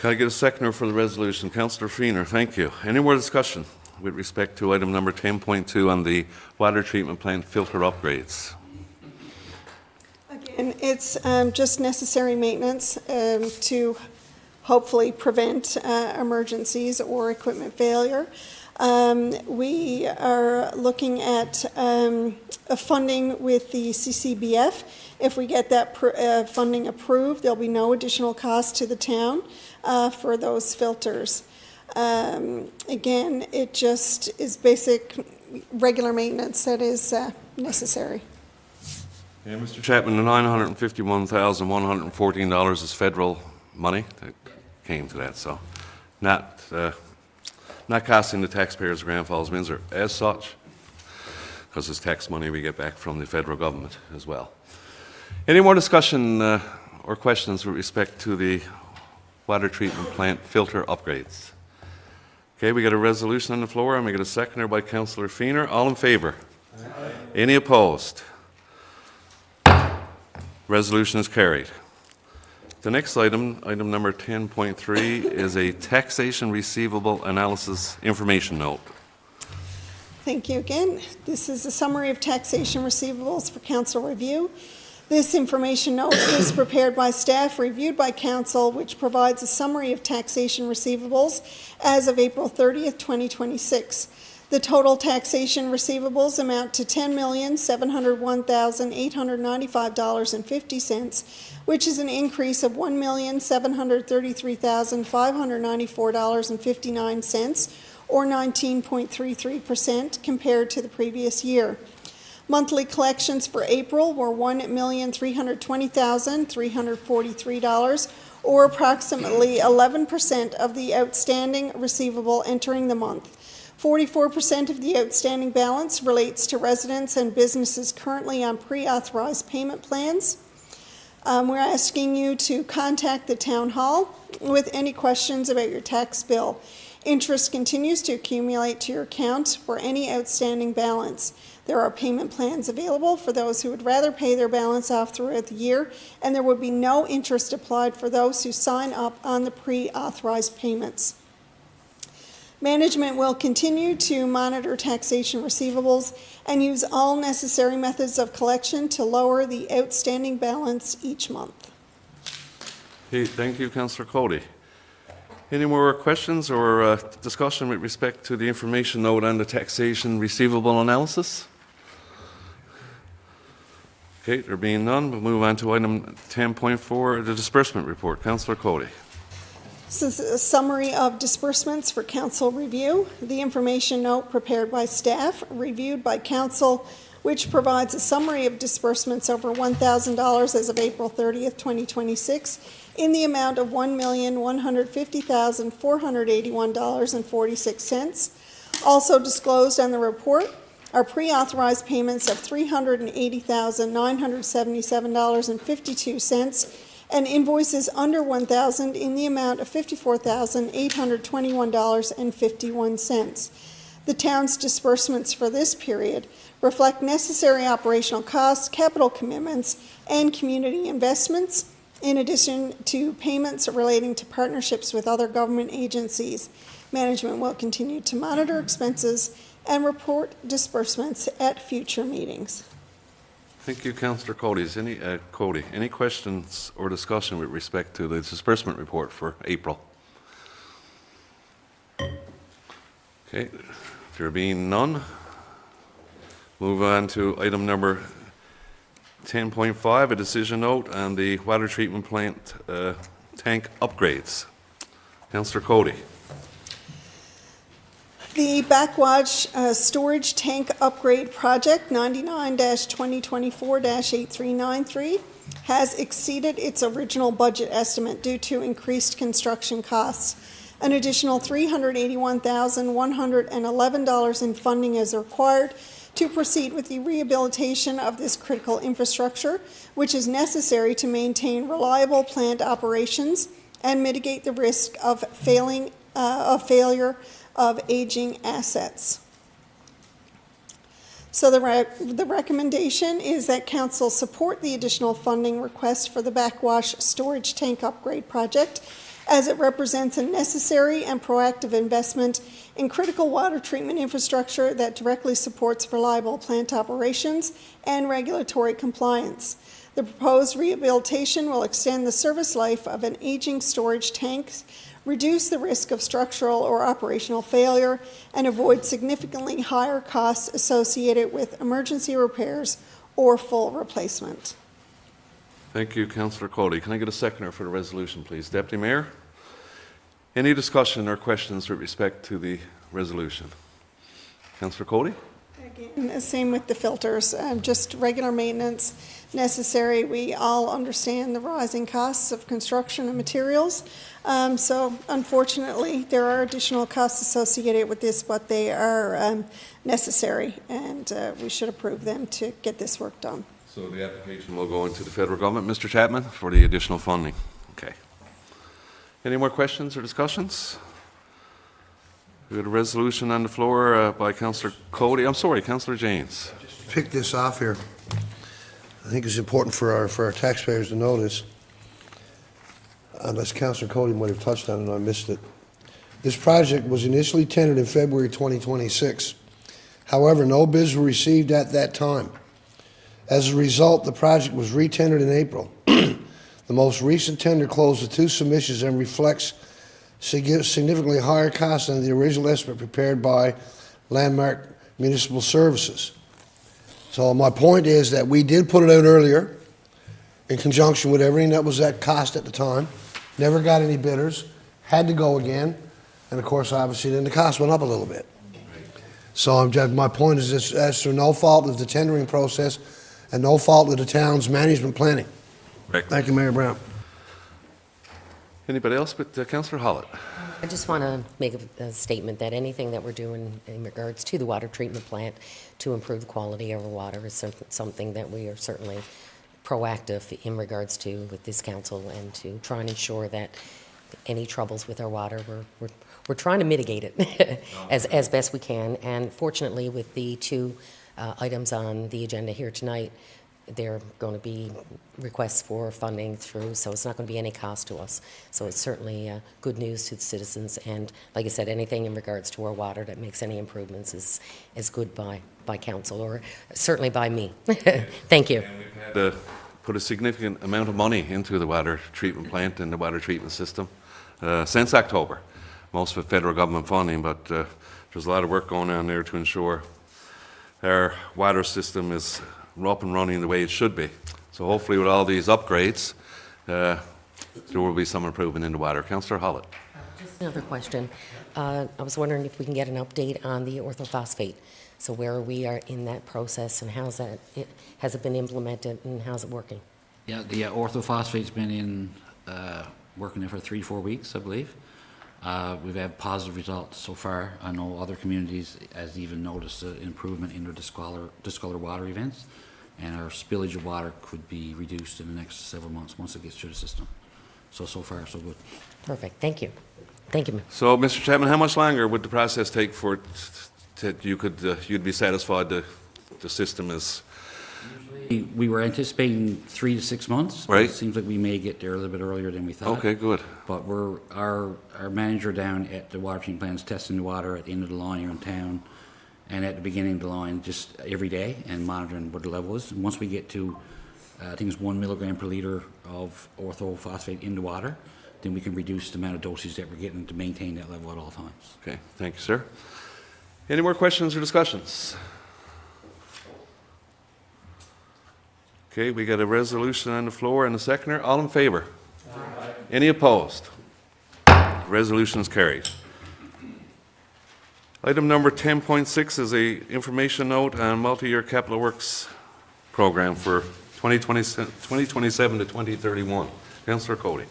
Can I get a seconder for the resolution? Councillor Feener, thank you. Any more discussion with respect to item number 10.2 on the water treatment plant filter upgrades? Again, it's just necessary maintenance to hopefully prevent emergencies or equipment failure. We are looking at a funding with the CCBF. If we get that funding approved, there'll be no additional cost to the town for those filters. Again, it just is basic, regular maintenance that is necessary. Yeah, Mr. Chapman, the $951,114 is federal money that came to that, so not costing the taxpayers of Grand Falls-Windsor as such, because it's tax money we get back from the federal government as well. Any more discussion or questions with respect to the water treatment plant filter upgrades? Okay, we got a resolution on the floor, and we got a seconder by Councillor Feener. All in favour? Aye. Any opposed? Resolution is carried. The next item, item number 10.3, is a taxation receivable analysis information note. Thank you again. This is a summary of taxation receivables for council review. This information note is prepared by staff, reviewed by council, which provides a summary of taxation receivables as of April 30th, 2026. The total taxation receivables amount to $10,701,895.50, which is an increase of $1,733,594.59, or 19.33% compared to the previous year. Monthly collections for April were $1,320,343, or approximately 11% of the outstanding receivable entering the month. 44% of the outstanding balance relates to residents and businesses currently on pre-authorized payment plans. We're asking you to contact the town hall with any questions about your tax bill. Interest continues to accumulate to your account for any outstanding balance. There are payment plans available for those who would rather pay their balance off throughout the year, and there would be no interest applied for those who sign up on the pre-authorized payments. Management will continue to monitor taxation receivables and use all necessary methods of collection to lower the outstanding balance each month. Okay, thank you, Councillor Cody. Any more questions or discussion with respect to the information note on the taxation receivable analysis? Okay, there being none, we'll move on to item 10.4, the disbursement report. Councillor Cody. This is a summary of disbursements for council review. The information note prepared by staff, reviewed by council, which provides a summary of disbursements over $1,000 as of April 30th, 2026, in the amount of $1,150,481.46. Also disclosed on the report are pre-authorized payments of $380,977.52 and invoices under $1,000 in the amount of $54,821.51. The town's disbursements for this period reflect necessary operational costs, capital commitments, and community investments, in addition to payments relating to partnerships with other government agencies. Management will continue to monitor expenses and report disbursements at future meetings. Thank you, Councillor Cody. Any questions or discussion with respect to the disbursement report for April? Okay, there being none, move on to item number 10.5, a decision note on the water treatment plant tank upgrades. Councillor Cody. The Backwatch Storage Tank Upgrade Project 99-2024-8393 has exceeded its original budget estimate due to increased construction costs. An additional $381,111 in funding is required to proceed with the rehabilitation of this critical infrastructure, which is necessary to maintain reliable plant operations and mitigate the risk of failure of aging assets. So the recommendation is that council support the additional funding request for the backwash storage tank upgrade project, as it represents a necessary and proactive investment in critical water treatment infrastructure that directly supports reliable plant operations and regulatory compliance. The proposed rehabilitation will extend the service life of an aging storage tank, reduce the risk of structural or operational failure, and avoid significantly higher costs associated with emergency repairs or full replacement. Thank you, Councillor Cody. Can I get a seconder for the resolution, please? Deputy Mayor? Any discussion or questions with respect to the resolution? Councillor Cody? Again, same with the filters, just regular maintenance necessary. We all understand the rising costs of construction and materials. So unfortunately, there are additional costs associated with this, but they are necessary, and we should approve them to get this work done. So the application will go into the federal government, Mr. Chapman, for the additional funding. Okay. Any more questions or discussions? We have a resolution on the floor by Councillor Cody. I'm sorry, Councillor James. Pick this off here. I think it's important for our taxpayers to know this, unless Councillor Cody might have touched on it and I missed it. This project was initially tendered in February 2026. However, no bids were received at that time. As a result, the project was re-tendered in April. The most recent tender closed with 2 submissions and reflects significantly higher costs than the original estimate prepared by Landmark Municipal Services. So my point is that we did put it out earlier in conjunction with everything that was at cost at the time, never got any bidders, had to go again, and of course, obviously, then the cost went up a little bit. So my point is this, as through no fault of the tendering process and no fault of the town's management planning. Correct. Thank you, Mayor Brown. Anybody else but Councillor Hollett? I just want to make a statement that anything that we're doing in regards to the water treatment plant to improve the quality of our water is something that we are certainly proactive in regards to with this council, and to try and ensure that any troubles with our water, we're trying to mitigate it as best we can. And fortunately, with the 2 items on the agenda here tonight, there are going to be requests for funding through, so it's not going to be any cost to us. So it's certainly good news to the citizens, and like I said, anything in regards to our water that makes any improvements is good by council, or certainly by me. Thank you. And we've had to put a significant amount of money into the water treatment plant and the water treatment system since October. Most of it federal government funding, but there's a lot of work going on there to ensure our water system is up and running the way it should be. So hopefully with all these upgrades, there will be some improvement in the water. Councillor Hollett. Just another question. I was wondering if we can get an update on the orthophosphate. So where we are in that process, and has it been implemented, and how's it working? Yeah, the orthophosphate's been in, working there for 3-4 weeks, I believe. We've had positive results so far. I know other communities has even noticed an improvement in their discolor water events, and our spillage of water could be reduced in the next several months once it gets through the system. So far, so good. Perfect. Thank you. Thank you. So, Mr. Chapman, how much longer would the process take for you'd be satisfied the system is? We were anticipating 3 to 6 months. But Right. it seems like we may get there a little bit earlier than we thought. Okay, good. But our manager down at the water treatment plant is testing the water at the end of the line here in town, and at the beginning of the line just every day, and monitoring what the level is. And once we get to, I think it's 1 milligram per liter of orthophosphate in the water, then we can reduce the amount of dosage that we're getting to maintain that level at all times. Okay, thank you, sir. Any more questions or discussions? Okay, we got a resolution on the floor and a seconder. All in favor? Aye. Any opposed? Resolution is carried. Item number 10.6 is a information note on multi-year capital works program for 2027 to 2031. Councillor Cody.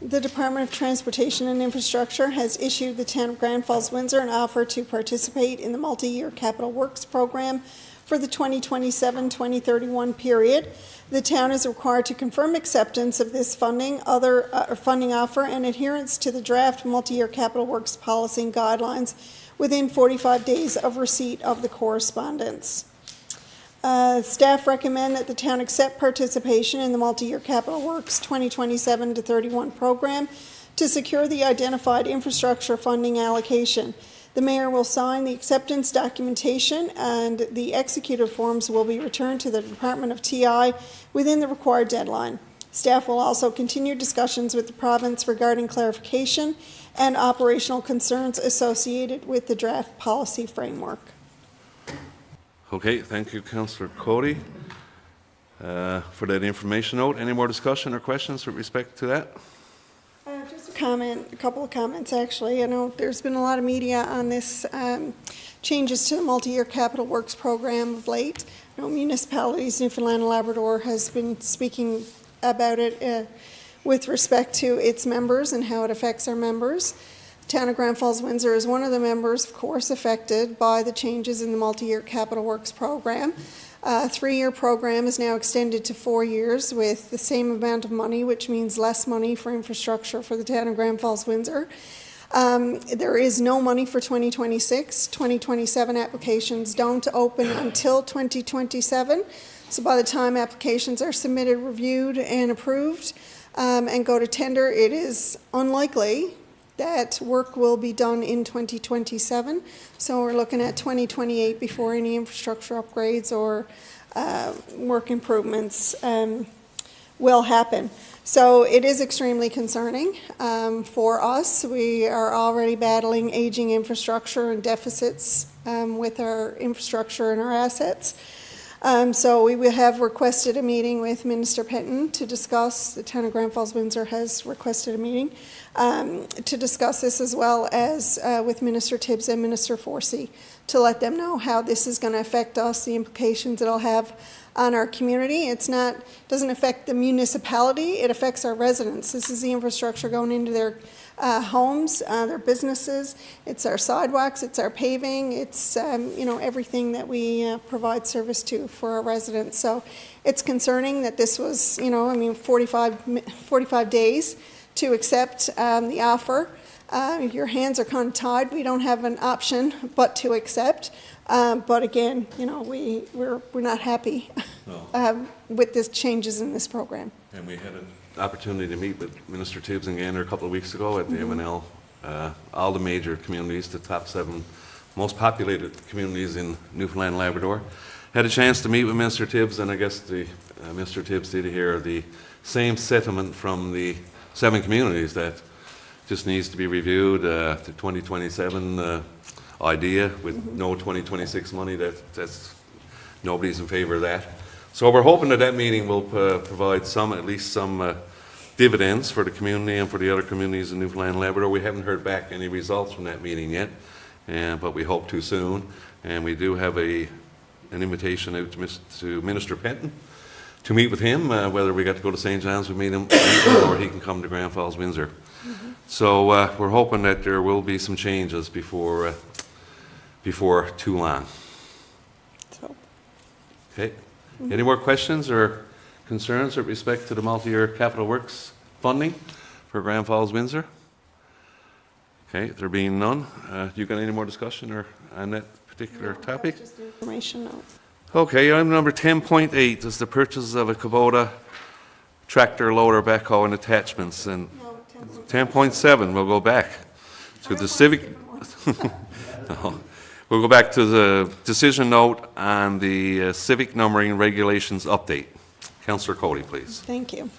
The Department of Transportation and Infrastructure has issued the Town of Grand Falls-Windsor an offer to participate in the multi-year capital works program for the 2027-2031 period. The town is required to confirm acceptance of this funding offer and adherence to the draft multi-year capital works policy and guidelines within 45 days of receipt of the correspondence. Staff recommend that the town accept participation in the multi-year capital works 2027 to 31 program to secure the identified infrastructure funding allocation. The mayor will sign the acceptance documentation, and the executed forms will be returned to the Department of TI within the required deadline. Staff will also continue discussions with the province regarding clarification and operational concerns associated with the draft policy framework. Okay, thank you, Councillor Cody, for that information note. Any more discussion or questions with respect to that? Just a couple of comments, actually. I know there's been a lot of media on this changes to the multi-year capital works program of late. I know municipalities, Newfoundland and Labrador, has been speaking about it with respect to its members and how it affects our members. The Town of Grand Falls-Windsor is one of the members, of course, affected by the changes in the multi-year capital works program. A 3-year program is now extended to 4 years with the same amount of money, which means less money for infrastructure for the Town of Grand Falls-Windsor. There is no money for 2026. 2027 applications don't open until 2027. So by the time applications are submitted, reviewed, and approved, and go to tender, it is unlikely that work will be done in 2027. So we're looking at 2028 before any infrastructure upgrades or work improvements will happen. So it is extremely concerning for us. We are already battling aging infrastructure and deficits with our infrastructure and our assets. So we have requested a meeting with Minister Penton to discuss, the Town of Grand Falls-Windsor has requested a meeting to discuss this, as well as with Minister Tibbs and Minister Forsey, to let them know how this is going to affect us, the implications it'll have on our community. Doesn't affect the municipality, it affects our residents. This is the infrastructure going into their homes, their businesses. It's our sidewalks, it's our paving, it's everything that we provide service to for our residents. So it's concerning that this was 45 days to accept the offer. Your hands are kind of tied. We don't have an option but to accept. But again, we're not happy with the changes in this program. And we had an opportunity to meet with Minister Tibbs and Gander a couple of weeks ago at the MNL. All the major communities, the top 7 most populated communities in Newfoundland and Labrador. Had a chance to meet with Minister Tibbs, and I guess Mr. Tibbs did hear the same sentiment from the 7 communities that just needs to be reviewed. The 2027 idea with no 2026 money, that's nobody's in favor of that. So we're hoping that meeting will provide at least some dividends for the community and for the other communities in Newfoundland and Labrador. We haven't heard back any results from that meeting yet, but we hope to soon. And we do have an invitation out to Minister Penton to meet with him, whether we got to go to St. John's, we meet him, or he can come to Grand Falls-Windsor. So we're hoping that there will be some changes before too long. Okay. Any more questions or concerns with respect to the multi-year capital works funding for Grand Falls-Windsor? Okay, there being none, you got any more discussion on that particular topic? Just an information note. Okay, item number 10.8 is the purchase of a Kubota tractor loader backhoe and attachments. And 10.7, we'll go back to the civic. No. We'll go back to the decision note on the civic numbering regulations update. Councillor Cody, please. Thank you.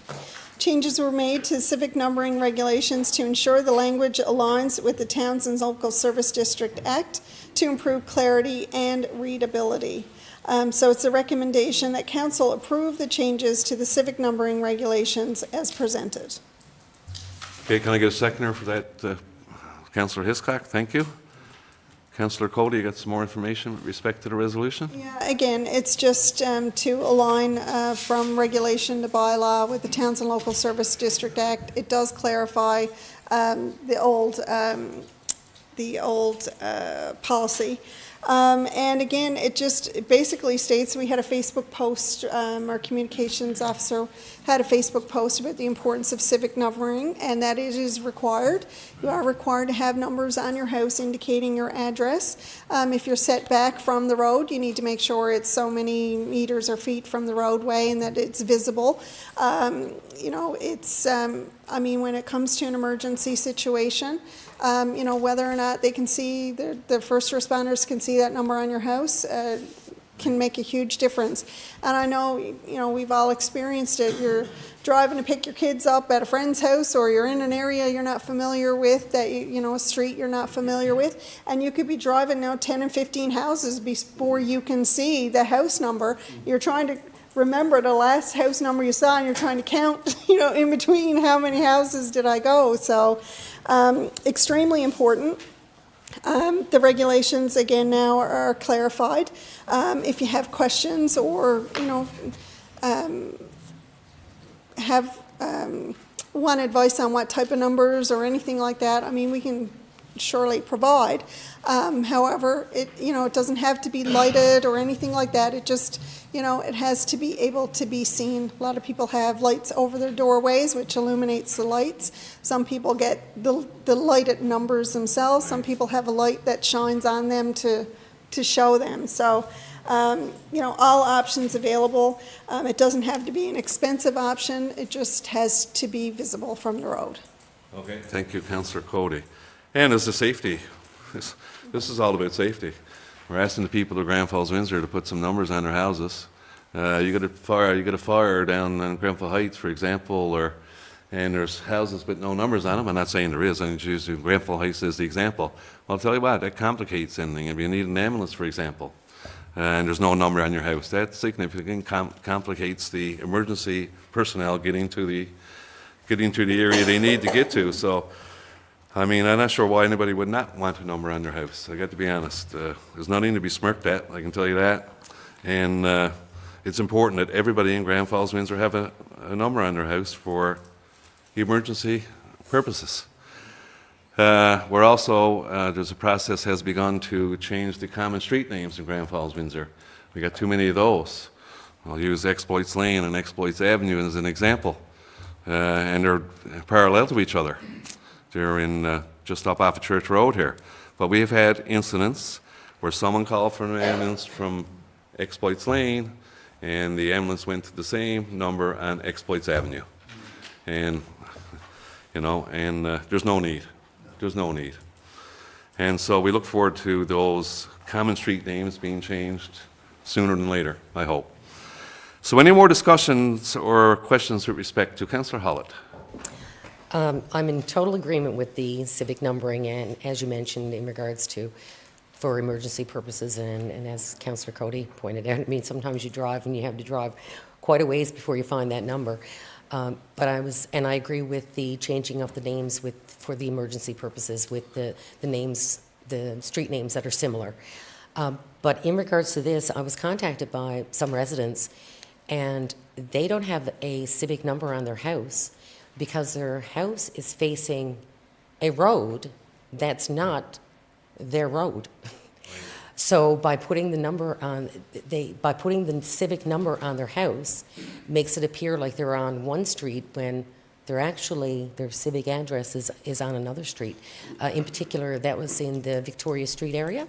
Changes were made to civic numbering regulations to ensure the language aligns with the Towns and Local Service District Act to improve clarity and readability. So it's a recommendation that Council approve the changes to the civic numbering regulations as presented. Okay, can I get a seconder for that? Councillor Hiscock, thank you. Councillor Cody, you got some more information with respect to the resolution? Yeah, again, it's just to align from regulation to bylaw with the Towns and Local Service District Act. It does clarify the old policy. And again, it basically states, we had a Facebook post, our communications officer had a Facebook post about the importance of civic numbering, and that it is required. You are required to have numbers on your house indicating your address. If you're set back from the road, you need to make sure it's so many meters or feet from the roadway and that it's visible. You know, it's, I mean, when it comes to an emergency situation, you know, whether or not they can see, the first responders can see that number on your house, can make a huge difference. And I know, you know, we've all experienced it. You're driving to pick your kids up at a friend's house, or you're in an area you're not familiar with, that you know, a street you're not familiar with, and you could be driving now 10 and 15 houses before you can see the house number. You're trying to remember the last house number you saw, and you're trying to count, you know, in between how many houses did I go. So extremely important. The regulations, again, now are clarified. If you have questions or, you know, have want advice on what type of numbers or anything like that, I mean, we can surely provide. However, you know, it doesn't have to be lighted or anything like that. It just, you know, it has to be able to be seen. A lot of people have lights over their doorways, which illuminates the lights. Some people get the lighted numbers themselves. Some people have a light that shines on them to show them. So, you know, all options available. It doesn't have to be an expensive option. It just has to be visible from the road. Okay. Thank you, Councillor Cody. And as a safety, this is all about safety. We're asking the people of Grand Falls-Windsor to put some numbers on their houses. You get a fire down in Grenfell Heights, for example, and there's houses with no numbers on them. I'm not saying there is. I'm just using Grenfell Heights as the example. Well, I'll tell you what, that complicates anything. If you need an ambulance, for example, and there's no number on your house, that significantly complicates the emergency personnel getting to the area they need to get to. So, I mean, I'm not sure why anybody would not want a number on their house. I got to be honest. There's nothing to be smirked at, I can tell you that. And it's important that everybody in Grand Falls-Windsor have a number on their house for emergency purposes. We're also, there's a process has begun to change the common street names in Grand Falls-Windsor. We got too many of those. I'll use Exploits Lane and Exploits Avenue as an example. And they're parallel to each other. They're in just up off of Church Road here. But we've had incidents where someone called for an ambulance from Exploits Lane, and the ambulance went to the same number on Exploits Avenue. And, you know, and there's no need. There's no need. And so we look forward to those common street names being changed sooner than later, I hope. So any more discussions or questions with respect to Councillor Hollett? I'm in total agreement with the civic numbering, and as you mentioned, in regards to for emergency purposes, and as Councillor Cody pointed out, I mean, sometimes you drive and you have to drive quite a ways before you find that number. But I agree with the changing of the names for the emergency purposes with the names, the street names that are similar. But in regards to this, I was contacted by some residents, and they don't have a civic number on their house because their house is facing a road that's not their road. So by putting the number on, by putting the civic number on their house, makes it appear like they're on one street when they're actually, their civic address is on another street. In particular, that was in the Victoria Street area.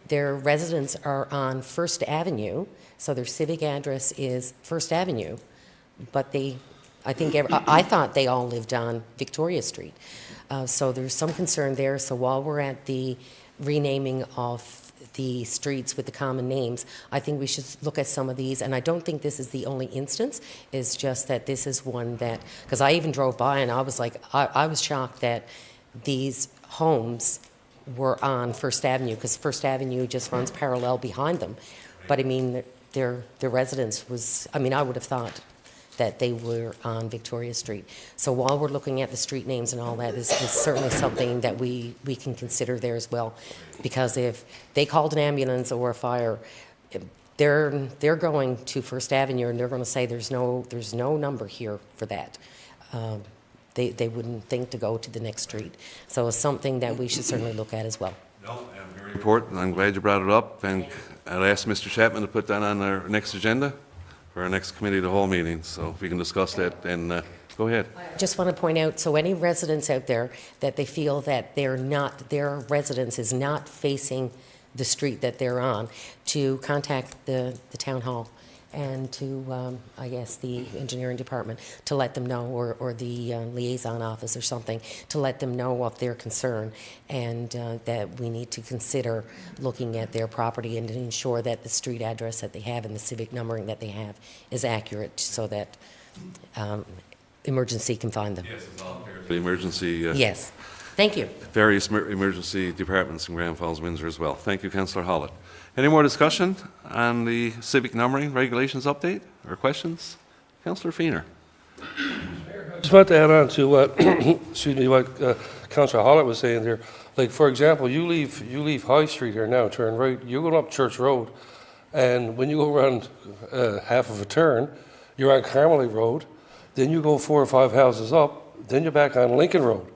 Their residents are on First Avenue, so their civic address is First Avenue, but I thought they all lived on Victoria Street. So there's some concern there. So while we're at the renaming of the streets with the common names, I think we should look at some of these, and I don't think this is the only instance. It's just that this is one that, because I even drove by and I was like, I was shocked that these homes were on First Avenue, because First Avenue just runs parallel behind them. But I mean, their residence was, I mean, I would have thought that they were on Victoria Street. So while we're looking at the street names and all that, is certainly something that we can consider there as well. Because if they called an ambulance or a fire, they're going to First Avenue and they're going to say there's no number here for that. They wouldn't think to go to the next street. So it's something that we should certainly look at as well. No, very important. I'm glad you brought it up, and I'll ask Mr. Chapman to put that on our next agenda for our next committee of the whole meeting, so we can discuss that. And go ahead. Just want to point out, so any residents out there that they feel that their residence is not facing the street that they're on, to contact the town hall and to, I guess, the engineering department to let them know, or the liaison office or something, to let them know of their concern, and that we need to consider looking at their property and to ensure that the street address that they have and the civic numbering that they have is accurate, so that emergency can find them. Yes, it's all fair. The emergency. Yes. Thank you. Various emergency departments in Grand Falls-Windsor as well. Thank you, Councillor Hollett. Any more discussion on the civic numbering regulations update or questions? Councillor Feener. Just want to add on to what, excuse me, what Councillor Hollett was saying there. Like, for example, you leave High Street here now, turn right, you're going up Church Road, and when you go around half of a turn, you're on Carmelite Road, then you go 4 or 5 houses up, then you're back on Lincoln Road.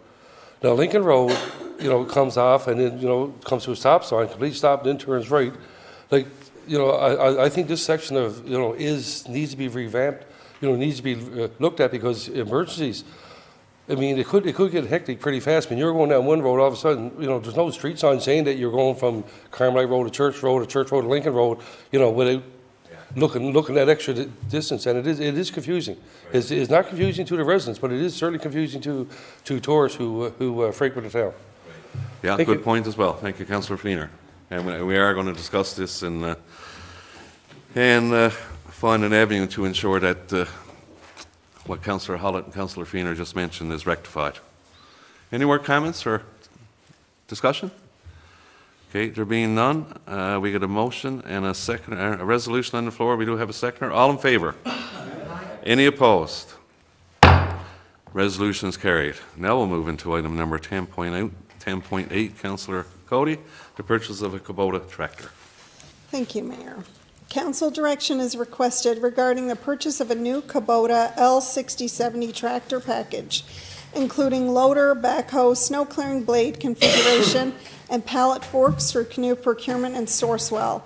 Now, Lincoln Road, comes off and then, comes to a stop sign, complete stop, and then turns right. Like, I think this section of, needs to be revamped, needs to be looked at, because emergencies, I mean, it could get hectic pretty fast. When you're going down one road, all of a sudden, there's no street sign saying that you're going from Carmelite Road to Church Road to Lincoln Road, without looking at extra distance, and it is confusing. It's not confusing to the residents, but it is certainly confusing to tourists who frequent the town. Yeah, Thank good you. point as well. Thank you, Councillor Feener. And we are going to discuss this and find an avenue to ensure that what Councillor Hollett and Councillor Feener just mentioned is rectified. Any more comments or discussion? Okay, there being none, we get a motion and a second, a resolution on the floor. We do have a seconder. All in favor? Any opposed? Resolution is carried. Now we'll move into item number 10.8, Councillor Cody, the purchase of a Kubota tractor. Thank you, Mayor. Council direction is requested regarding the purchase of a new Kubota L6070 tractor package, including loader, backhoe, snow clearing blade configuration, and pallet forks through Canoe Procurement and Sourcewell.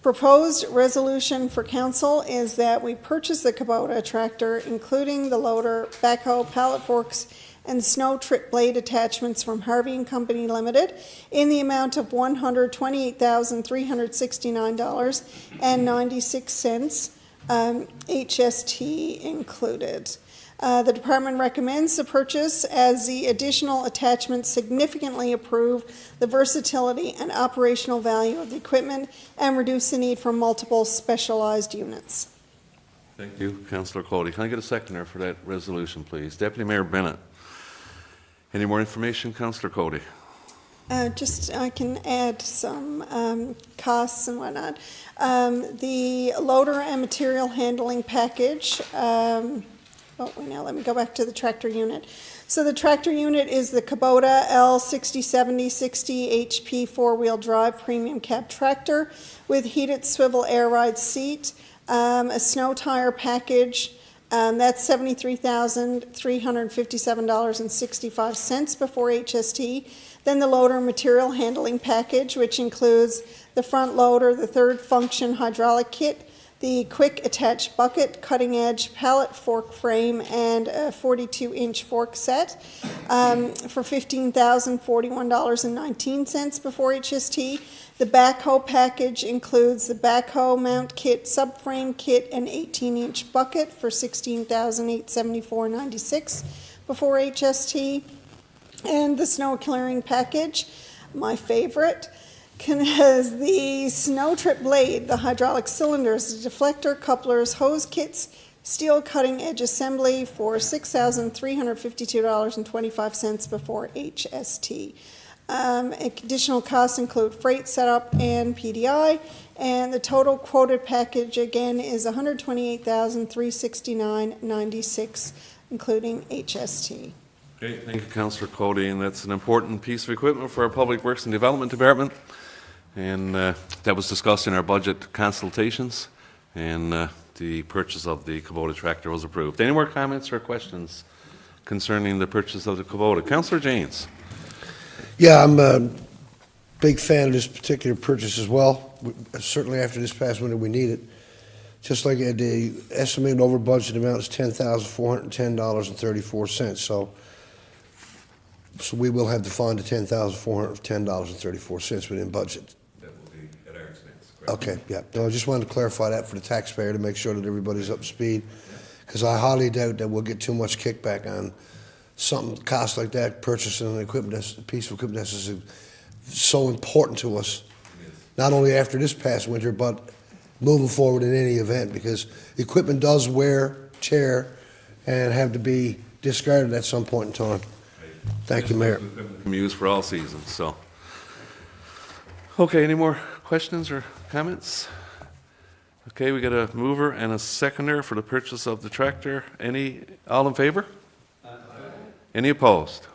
Proposed resolution for council is that we purchase the Kubota tractor, including the loader, backhoe, pallet forks, and snow trip blade attachments from Harvey & Company Limited in the amount of $128,369.96, HST included. The department recommends the purchase as the additional attachments significantly improve the versatility and operational value of the equipment and reduce the need for multiple specialized units. Thank you, Councillor Cody. Can I get a seconder for that resolution, please? Deputy Mayor Bennett. Any more information, Councillor Cody? I can add some costs and whatnot. The loader and material handling package. Let me go back to the tractor unit. So the tractor unit is the Kubota L6070 60 HP four-wheel drive premium cab tractor with heated swivel air ride seat, a snow tire package. That's $73,357.65 before HST. Then the loader material handling package, which includes the front loader, the third function hydraulic kit, the quick attach bucket, cutting edge pallet fork frame, and a 42-inch fork set for $15,041.19 before HST. The backhoe package includes the backhoe mount kit, subframe kit, and 18-inch bucket for $16,874.96 before HST. And the snow clearing package, my favorite, has the snow trip blade, the hydraulic cylinders, the deflector, couplers, hose kits, steel cutting edge assembly for $6,352.25 before HST. Additional costs include freight setup and PDI, and the total quoted package again is $128,369.96, including HST. Okay, thank you, Councillor Cody, and that's an important piece of equipment for our Public Works and Development Department, and that was discussed in our budget consultations, and the purchase of the Kubota tractor was approved. Any more comments or questions concerning the purchase of the Kubota? Councillor Janes. Yeah, I'm a big fan of this particular purchase as well. Certainly after this past winter, we need it. Just like the estimated over budget amount is $10,410.34. So we will have to fund the $10,410.34 within budget. That will be at our expense, correct? Okay, yeah. No, I just wanted to clarify that for the taxpayer to make sure that everybody's up to speed, because I highly doubt that we'll get too much kickback on something cost like that, purchasing an equipment, that's a piece of equipment that's so important to us, not only after this past winter, but moving forward in any event, because equipment does wear, tear, and have to be discarded at some point in time. Thank you, Mayor. Equipment can be used for all seasons, so. Okay, any more questions or comments? Okay, we got a mover and a seconder for the purchase of the tractor. All in favor? Any opposed?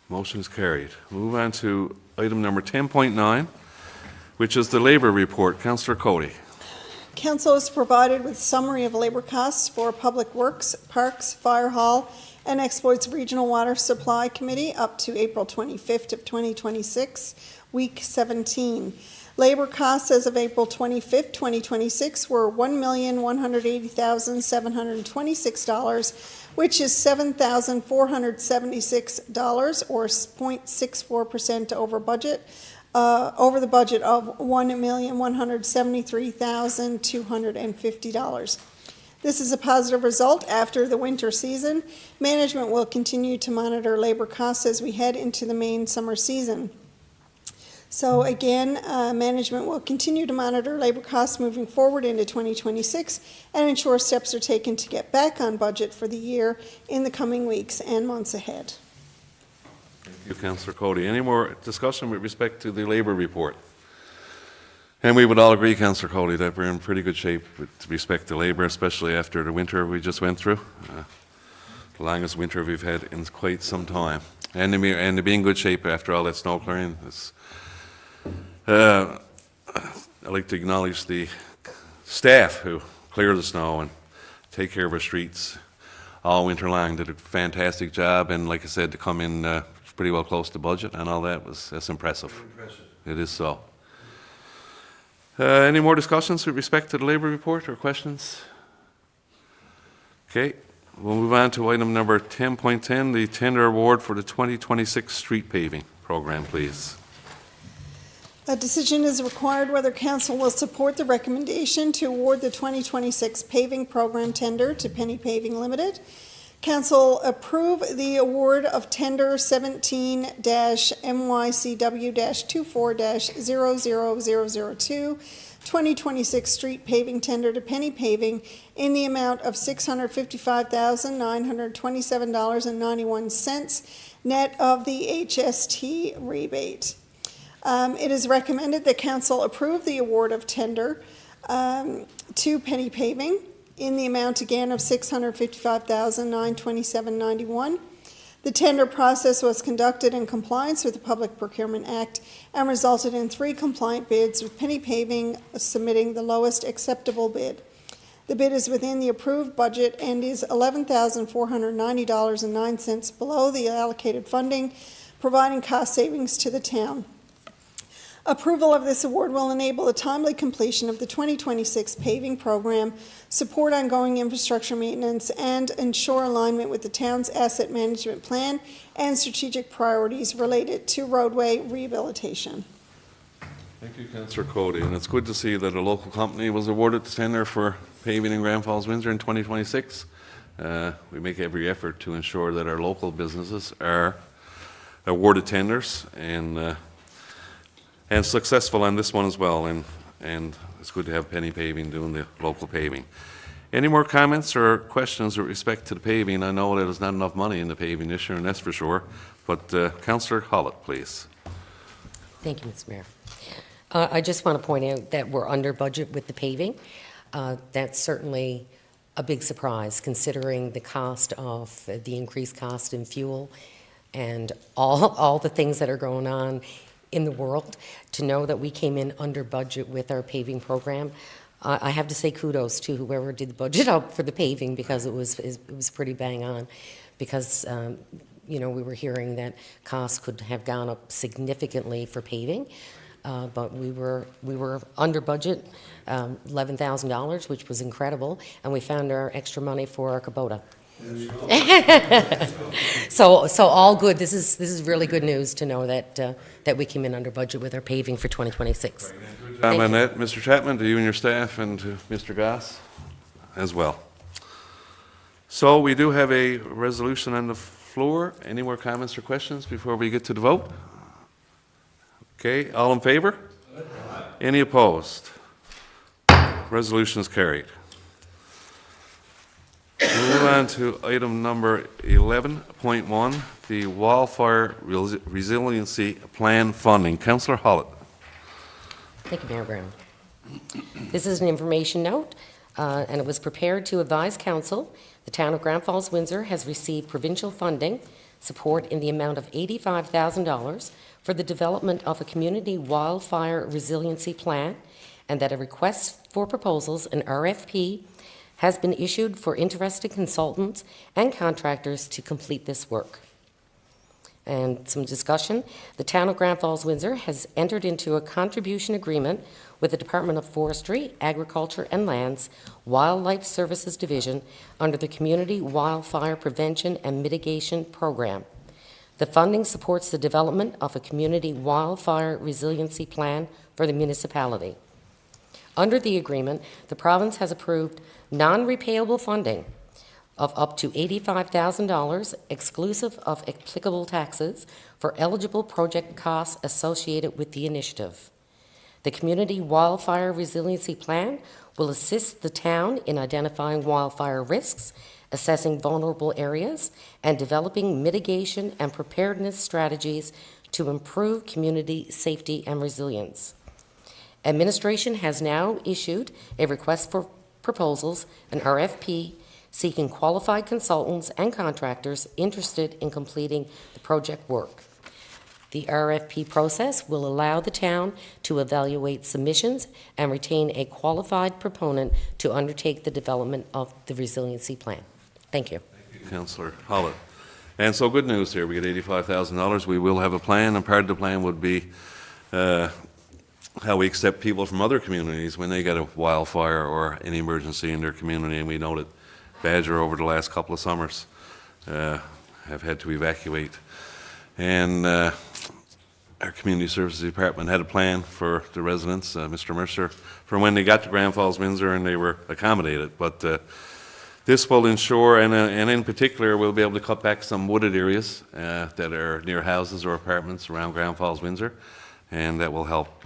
Motion is carried. Move on to item number 10.9, which is the labor report. Councillor Cody. Council is provided with summary of labor costs for Public Works, Parks, Fire Hall, and Exploits Regional Water Supply Committee up to April 25th of 2026, week 17. Labor costs as of April 25th, 2026 were $1,180,726, which is $7,476 or 0.64% over budget, over the budget of $1,173,250. This is a positive result after the winter season. Management will continue to monitor labor costs as we head into the main summer season. So again, management will continue to monitor labor costs moving forward into 2026 and ensure steps are taken to get back on budget for the year in the coming weeks and months ahead. Thank you, Councillor Cody. Any more discussion with respect to the labor report? And we would all agree, Councillor Cody, that we're in pretty good shape with respect to labor, especially after the winter we just went through. The longest winter we've had in quite some time. And to be in good shape after all that snow clearing. I'd like to acknowledge the staff who clear the snow and take care of our streets all winter long. Did a fantastic job, and like I said, to come in pretty well close to budget and all that's impressive. It is so. Any more discussions with respect to the labor report or questions? Okay, we'll move on to item number 10.10, the tender award for the 2026 street paving program, please. A decision is required whether council will support the recommendation to award the 2026 paving program tender to Penny Paving Limited. Council approve the award of tender 17-MYCW-24-00002 2026 street paving tender to Penny Paving in the amount of $655,927.91 net of the HST rebate. It is recommended that council approve the award of tender to Penny Paving in the amount again of $655,927.91. The tender process was conducted in compliance with the Public Procurement Act and resulted in 3 compliant bids, with Penny Paving submitting the lowest acceptable bid. The bid is within the approved budget and is $11,490.09 below the allocated funding, providing cost savings to the town. Approval of this award will enable the timely completion of the 2026 paving program, support ongoing infrastructure maintenance, and ensure alignment with the town's asset management plan and strategic priorities related to roadway rehabilitation. Thank you, Councillor Cody, and it's good to see that a local company was awarded the tender for paving in Grand Falls-Windsor in 2026. We make every effort to ensure that our local businesses are awarded tenders and successful on this one as well, and it's good to have Penny Paving doing the local paving. Any more comments or questions with respect to the paving? I know that there's not enough money in the paving this year, and that's for sure. But Councillor Hollett, please. Thank you, Mr. Mayor. I just want to point out that we're under budget with the paving. That's certainly a big surprise, considering the cost of the increased cost in fuel and all the things that are going on in the world. To know that we came in under budget with our paving program, I have to say kudos to whoever did the budget up for the paving, because it was pretty bang on. Because you know, we were hearing that costs could have gone up significantly for paving, but we were under budget, $11,000, which was incredible, and we found our extra money for our Kubota. So all good. This is really good news to know that we came in under budget with our paving for 2026. Thank you. Mr. Chapman, to you and your staff, and to Mr. Goss as well. So we do have a resolution on the floor. Any more comments or questions before we get to the vote? Okay, all in favor? Any opposed? Resolution is carried. We'll move on to item number 11.1, the Wildfire Resiliency Plan funding. Councillor Hollett. Thank you, Mayor Brown. This is an information note, and it was prepared to advise council the town of Grand Falls-Windsor has received provincial funding support in the amount of $85,000 for the development of a community wildfire resiliency plan, and that a request for proposals, an RFP, has been issued for interested consultants and contractors to complete this work. And some discussion. The town of Grand Falls-Windsor has entered into a contribution agreement with the Department of Forestry, Agriculture and Lands Wildlife Services Division under the Community Wildfire Prevention and Mitigation Program. The funding supports the development of a community wildfire resiliency plan for the municipality. Under the agreement, the province has approved non-repayable funding of up to $85,000, exclusive of applicable taxes, for eligible project costs associated with the initiative. The Community Wildfire Resiliency Plan will assist the town in identifying wildfire risks, assessing vulnerable areas, and developing mitigation and preparedness strategies to improve community safety and resilience. Administration has now issued a request for proposals, an RFP, seeking qualified consultants and contractors interested in completing the project work. The RFP process will allow the town to evaluate submissions and retain a qualified proponent to undertake the development of the resiliency plan. Thank you. Thank you, Councillor Hollett. And so good news here. We get $85,000. We will have a plan, and part of the plan would be how we accept people from other communities when they get a wildfire or any emergency in their community. And we know that Badger over the last couple of summers have had to evacuate. And our Community Services Department had a plan for the residents, Mr. Mercer, for when they got to Grand Falls-Windsor and they were accommodated. But this will ensure, and in particular, we'll be able to cut back some wooded areas that are near houses or apartments around Grand Falls-Windsor, and that will help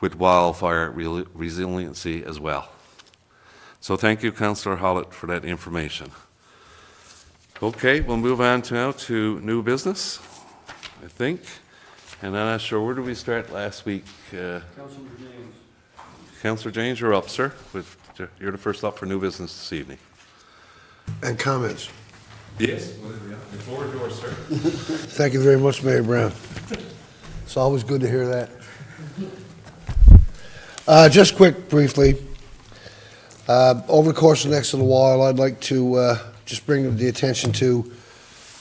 with wildfire resiliency as well. So thank you, Councillor Hollett, for that information. Okay, we'll move on now to new business, I think. And I'm not sure, where did we start last week? Councilor James. Councillor James, you're up, sir. You're the first up for new business this evening. And comments. Yes, the floor is yours, sir. Thank you very much, Mayor Brown. It's always good to hear that. Just briefly, over the course of the next little while, I'd like to just bring the attention to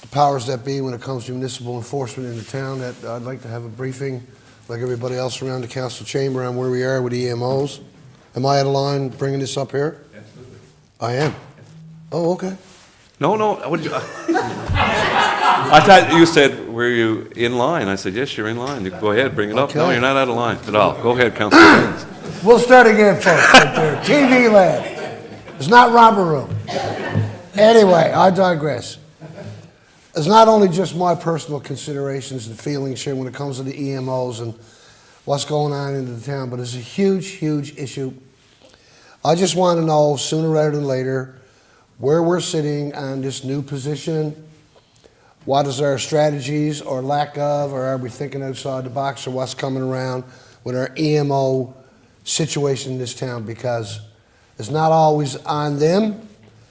the powers that be when it comes to municipal enforcement in the town. That I'd like to have a briefing, like everybody else around the council chamber, on where we are with EMOs. Am I out of line bringing this up here? Absolutely. I am. Oh, okay. No, what did you? I thought you said, were you in line? I said, yes, you're in line. You go ahead, bring it up. No, Okay. you're not out of line at all. Go ahead, Councillor James. We'll start again, folks, right there. TV land. It's not romper room. Anyway, I digress. It's not only just my personal considerations and feelings here when it comes to the EMOs and what's going on in the town, but it's a huge, huge issue I just want to know sooner rather than later where we're sitting on this new position. What is our strategies or lack of, or are we thinking outside the box, or what's coming around with our EMO situation in this town? Because it's not always on them.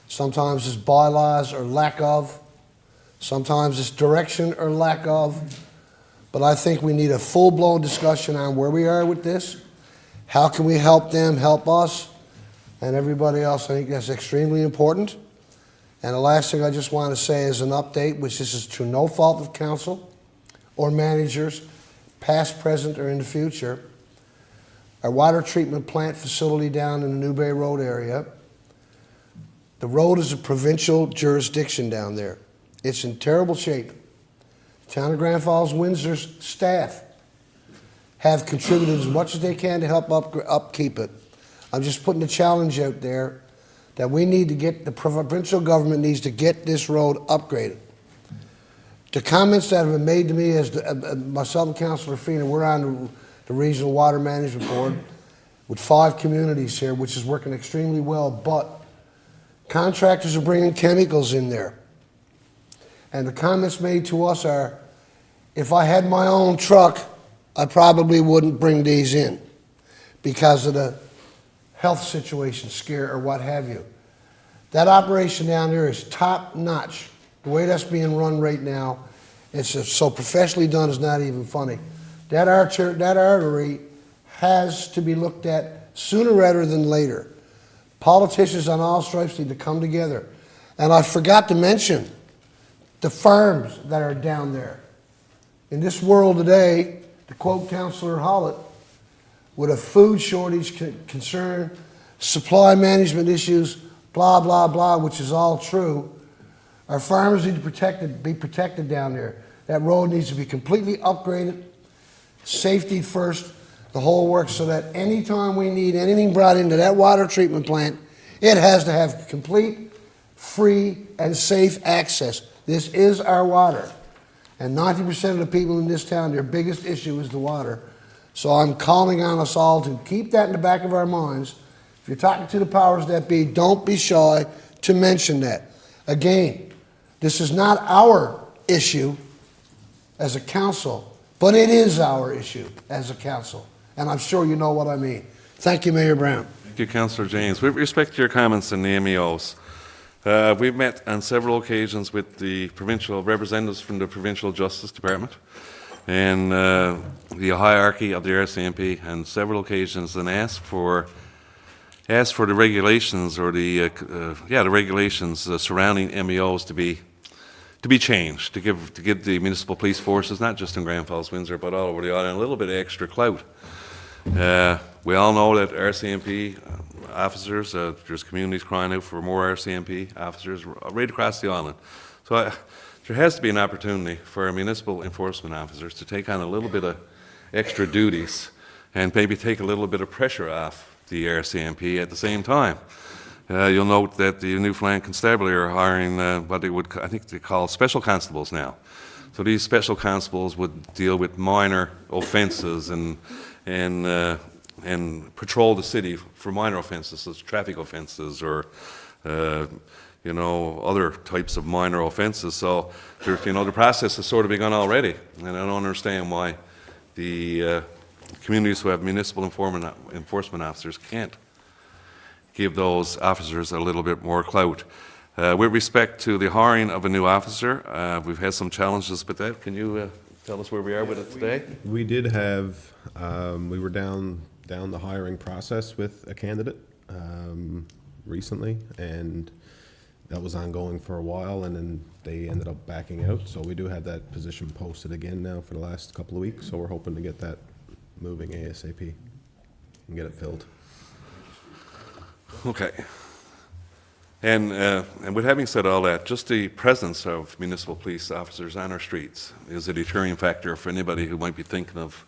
Sometimes it's bylaws or lack of. Sometimes it's direction or lack of. But I think we need a full-blown discussion on where we are with this. How can we help them, help us, and everybody else? I think that's extremely important. And the last thing I just want to say is an update, which this is through no fault of council or managers, past, present, or in the future. Our water treatment plant facility down in the New Bay Road area, the road is a provincial jurisdiction down there. It's in terrible shape. The town of Grand Falls-Windsor's staff have contributed as much as they can to help upkeep it. I'm just putting a challenge out there that we need to get, the provincial government needs to get this road upgraded. The comments that have been made to me as myself and Councillor Feeney, we're on the Regional Water Management Board with 5 communities here, which is working extremely well, but contractors are bringing chemicals in there. And the comments made to us are, if I had my own truck, I probably wouldn't bring these in because of the health situation, scare, or what have you. That operation down there is top notch. The way that's being run right now, it's so professionally done, it's not even funny. That artery has to be looked at sooner rather than later. Politicians on all stripes need to come together. And I forgot to mention the farms that are down there. In this world today, to quote Councillor Hollett, with a food shortage concern, supply management issues, blah, blah, blah, which is all true, our farmers need to be protected down there. That road needs to be completely upgraded, safety first, the whole works, so that anytime we need anything brought into that water treatment plant, it has to have complete, free, and safe access. This is our water. And 90% of the people in this town, their biggest issue is the water. So I'm calling on us all to keep that in the back of our minds. If you're talking to the powers that be, don't be shy to mention that. Again, this is not our issue as a council, but it is our issue as a council. And I'm sure you know what I mean. Thank you, Mayor Brown. Thank you, Councillor James. With respect to your comments on the MEOs, we've met on several occasions with the provincial representatives from the Provincial Justice Department and the hierarchy of the RCMP on several occasions and asked for the regulations or the regulations surrounding MEOs to be changed, to give the municipal police forces, not just in Grand Falls-Windsor, but all over the island, a little bit of extra clout. We all know that RCMP officers, there's communities crying out for more RCMP officers right across the island. So there has to be an opportunity for our municipal enforcement officers to take on a little bit of extra duties and maybe take a little bit of pressure off the RCMP at the same time. You'll note that the Newfoundland Constabulary are hiring what they would, I think they call special constables now. So these special constables would deal with minor offences and patrol the city for minor offences, such as traffic offences or other types of minor offences. So the process has sort of begun already, and I don't understand why the communities who have municipal enforcement officers can't give those officers a little bit more clout. With respect to the hiring of a new officer, we've had some challenges with that. Can you tell us where we are with it today? We did have, we were down the hiring process with a candidate recently, and that was ongoing for a while, and then they ended up backing out. So we do have that position posted again now for the last couple of weeks, so we're hoping to get that moving ASAP and get it filled. Okay. And with having said all that, just the presence of municipal police officers on our streets is a deterring factor for anybody who might be thinking of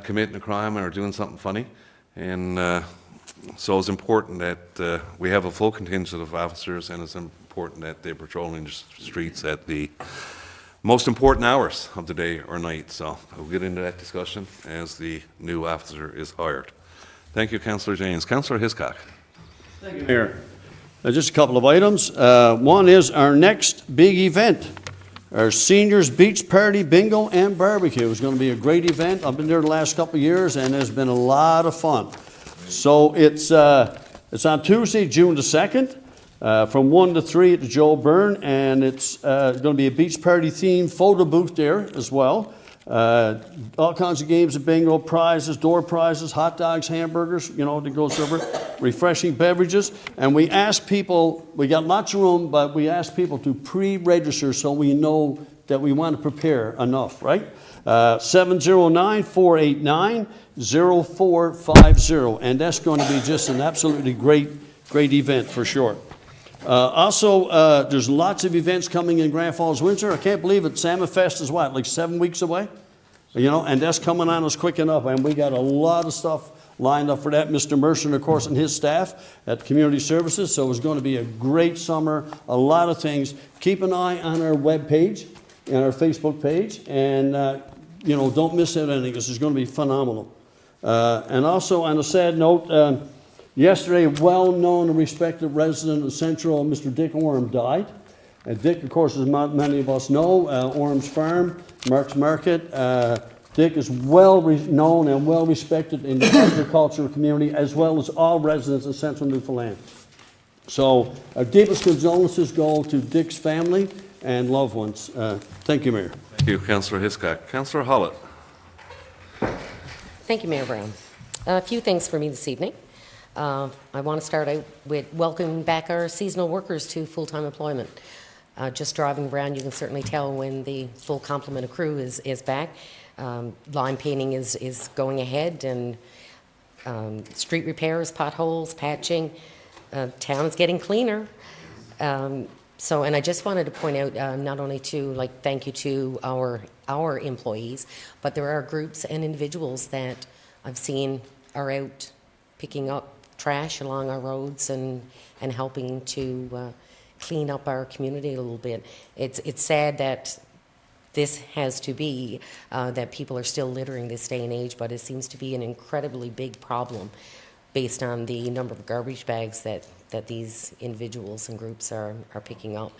committing a crime or doing something funny. And so it's important that we have a full contingent of officers, and it's important that they're patrolling the streets at the most important hours of the day or night. So we'll get into that discussion as the new officer is hired. Thank you, Councillor James. Councillor Hiscock. Thank you, Mayor. Just a couple of items. One is our next big event, our Seniors Beach Party Bingo and Barbecue. It's going to be a great event. I've been there the last couple of years, and it's been a lot of fun. So it's on Tuesday, June the 2nd, from 1 to 3 at the Joe Byrne, and it's going to be a beach party themed photo booth there as well. All kinds of games of bingo, prizes, door prizes, hot dogs, hamburgers, that goes over, refreshing beverages. And we ask people, we got lots of room, but we ask people to pre-register so we know that we want to prepare enough, right? 709-489-0450. And that's going to be just an absolutely great event for sure. Also, there's lots of events coming in Grand Falls-Windsor. I can't believe it. Salmon Fest is what, like 7 weeks away? And that's coming on us quick enough. And we got a lot of stuff lined up for that. Mr. Mercer, of course, and his staff at Community Services. So it's going to be a great summer, a lot of things. Keep an eye on our webpage and our Facebook page. And, don't miss out anything because it's going to be phenomenal. And also, on a sad note, yesterday, a well-known and respected resident of Central, Mr. Dick Orm, died. And Dick, of course, as many of us know, Orm's Farm, Mark's Market. Dick is well known and well respected in the agricultural community, as well as all residents of Central Newfoundland. So our deepest condolences go to Dick's family and loved ones. Thank you, Mayor. Thank you, Councillor Hiscock. Councillor Hollett. Thank you, Mayor Brown. A few things for me this evening. I want to start out with welcoming back our seasonal workers to full-time employment. Just driving around, you can certainly tell when the full complement of crew is back. Line painting is going ahead, and street repairs, potholes, patching. Town is getting cleaner. And I just wanted to point out, not only to thank you to our employees, but there are groups and individuals that I've seen are out picking up trash along our roads and helping to clean up our community a little bit. It's sad that this has to be, that people are still littering this day and age, but it seems to be an incredibly big problem based on the number of garbage bags that these individuals and groups are picking up.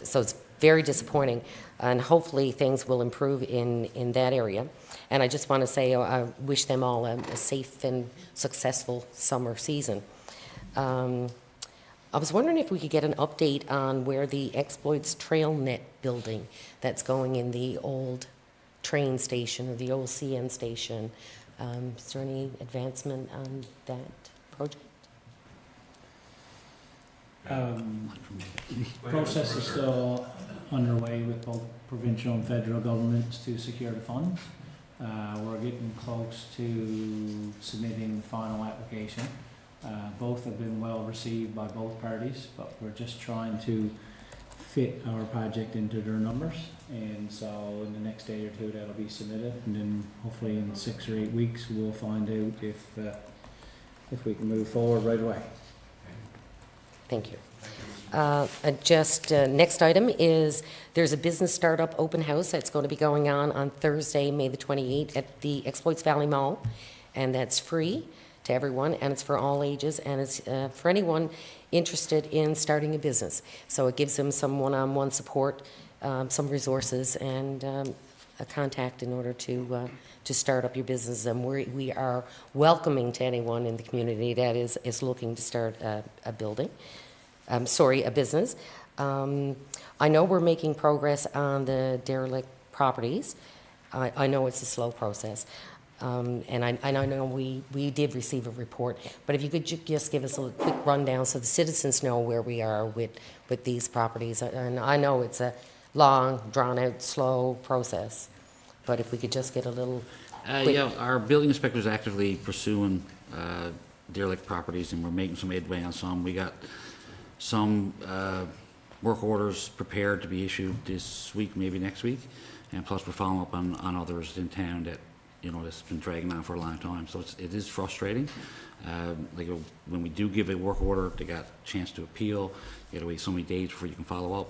So it's very disappointing, and hopefully things will improve in that area. And I just want to say I wish them all a safe and successful summer season. I was wondering if we could get an update on where the Exploits Trail Net building that's going in the old train station or the old CN station. Is there any advancement on that project? Process is still underway with both provincial and federal governments to secure the funds. We're getting close to submitting the final application. Both have been well received by both parties, but we're just trying to fit our project into their numbers. And so in the next day or two that'll be submitted, and then hopefully in 6 or 8 weeks we'll find out if we can move forward right away. Thank you. Next item is there's a business startup open house that's going to be going on Thursday, May the 28th at the Exploits Valley Mall, and that's free to everyone, and it's for all ages, and it's for anyone interested in starting a business. So it gives them some one-on-one support, some resources, and a contact in order to start up your business. And we are welcoming to anyone in the community that is looking to start a business. I know we're making progress on the derelict properties. I know it's a slow process. And I know we did receive a report, but if you could just give us a quick rundown so the citizens know where we are with these properties. And I know it's a long, drawn-out, slow process, but if we could just get a little quick... Yeah, our building inspector is actively pursuing derelict properties, and we're making some headway on some. We got some work orders prepared to be issued this week, maybe next week, and plus we're following up on others in town that that's been dragging on for a long time. So it is frustrating. When we do give a work order, they got a chance to appeal. You got to wait so many days before you can follow up.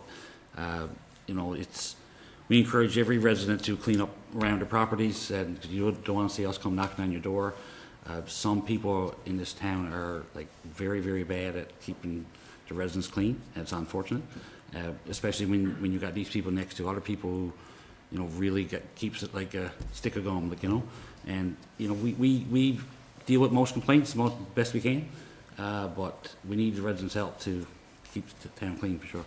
We encourage every resident to clean up around their properties, and you don't want to see us come knocking on your door. Some people in this town are like very, very bad at keeping the residents clean, and it's unfortunate, especially when you got these people next to other people who, you know, really keeps it like a stick of gum, like, you know. And, you know, we deal with most complaints best we can, but we need the residents' help to keep the town clean for sure.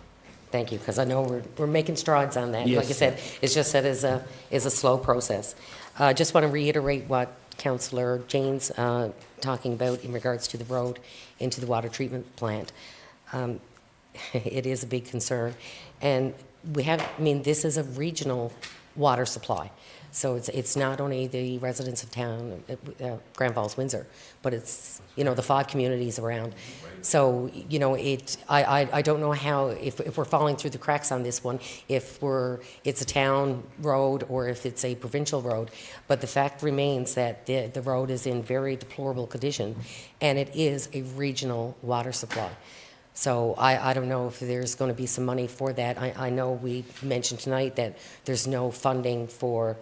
Thank you, because I know we're making strides on that. Yes. Like I said, it's just that is a slow process. I just want to reiterate what Councillor Jane's talking about in regards to the road into the water treatment plant. It is a big concern. And this is a regional water supply. So it's not only the residents of town, Grand Falls-Windsor, but it's, you know, the 5 communities around. So, you know, I don't know how, if we're falling through the cracks on this one, if it's a town road or if it's a provincial road. But the fact remains that the road is in very deplorable condition, and it is a regional water supply. So I don't know if there's going to be some money for that. I know we mentioned tonight that there's no funding for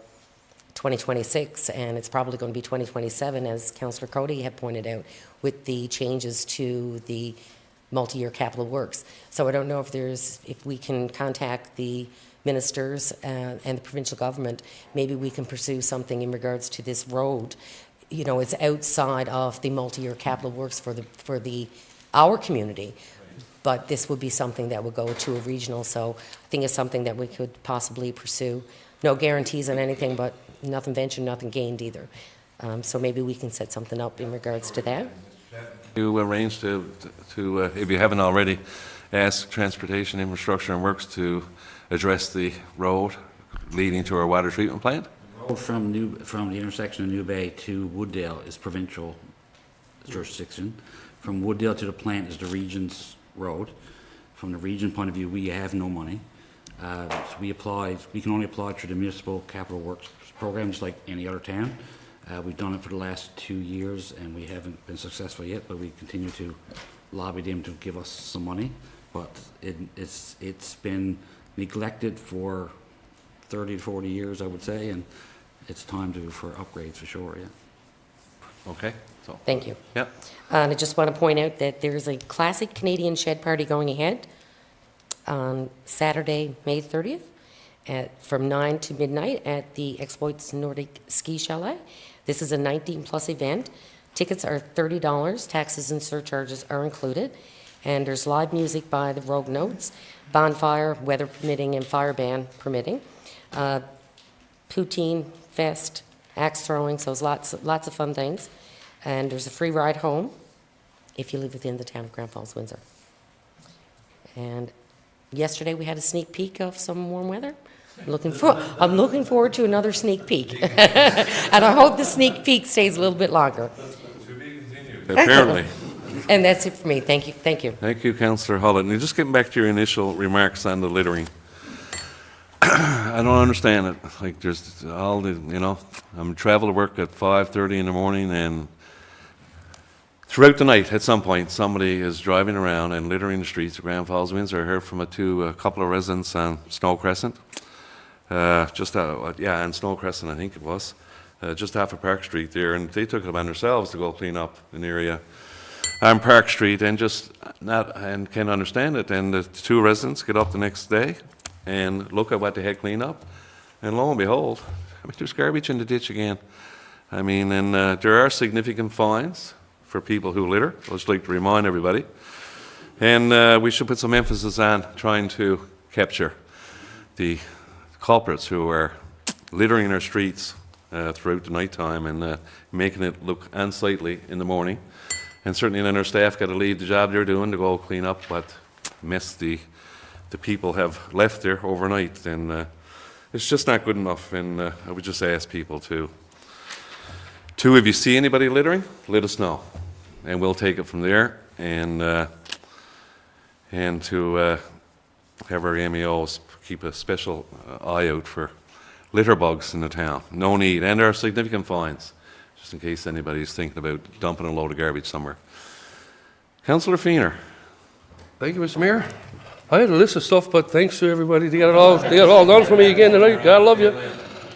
2026, and it's probably going to be 2027, as Councillor Cody had pointed out, with the changes to the multi-year capital works. So I don't know if we can contact the ministers and the provincial government. Maybe we can pursue something in regards to this road. You know, it's outside of the multi-year capital works for our community. But this would be something that would go to a regional, so I think it's something that we could possibly pursue. No guarantees on anything, but nothing ventured, nothing gained either. So maybe we can set something up in regards to that. You arrange to if you haven't already, ask Transportation Infrastructure and Works to address the road leading to our water treatment plant? The road from the intersection of New Bay to Wooddale is provincial jurisdiction. From Wooddale to the plant is the region's road. From the region point of view, we have no money. So we can only apply through the Municipal Capital Works program, just like any other town. We've done it for the last 2 years, and we haven't been successful yet, but we continue to lobby them to give us some money. But it's been neglected for 30 to 40 years, I would say, and it's time for upgrades for sure, yeah. Okay. So. Thank you. Yep. And I just want to point out that there's a classic Canadian shed party going ahead on Saturday, May 30th, from 9 to midnight at the Exploits Nordic Ski Chalet. This is a 19-plus event. Tickets are $30. Taxes and surcharges are included. And there's live music by the Rogue Notes, bonfire, weather permitting, and fire band permitting. Poutine fest, axe throwing, so lots of fun things. And there's a free ride home if you live within the town of Grand Falls-Windsor. And yesterday we had a sneak peek of some warm weather. I'm looking forward to another sneak peek. And I hope the sneak peek stays a little bit longer. To be continued. Apparently. And that's it for me. Thank you. Thank you. Thank you, Councillor Hullett. And just getting back to your initial remarks on the littering. I don't understand it. Like, there's all the, you know, I'm travel to work at 5:30 in the morning, and throughout the night, at some point, somebody is driving around and littering the streets of Grand Falls-Windsor. I heard from a couple of residents on Snow Crescent, on Snow Crescent, I think it was, just off of Park Street there, and they took it upon themselves to go clean up an area on Park Street, and can't understand it. And the 2 residents get up the next day and look at what they had cleaned up, and lo and behold, there's garbage in the ditch again. And there are significant fines for people who litter. I'd just like to remind everybody. And we should put some emphasis on trying to capture the culprits who are littering our streets throughout the nighttime and making it look unsightly in the morning. And certainly then our staff got to leave the job they're doing to go clean up what mess the people have left there overnight. And it's just not good enough. And I would just ask people to, if you see anybody littering, let us know, and we'll take it from there. And to have our MEOs keep a special eye out for litter bugs in the town. No need, and there are significant fines, just in case anybody's thinking about dumping a load of garbage somewhere. Councillor Feener. Thank you, Mr. Mayor. I had a list of stuff, but thanks to everybody, they got it all done for me again tonight. God love you.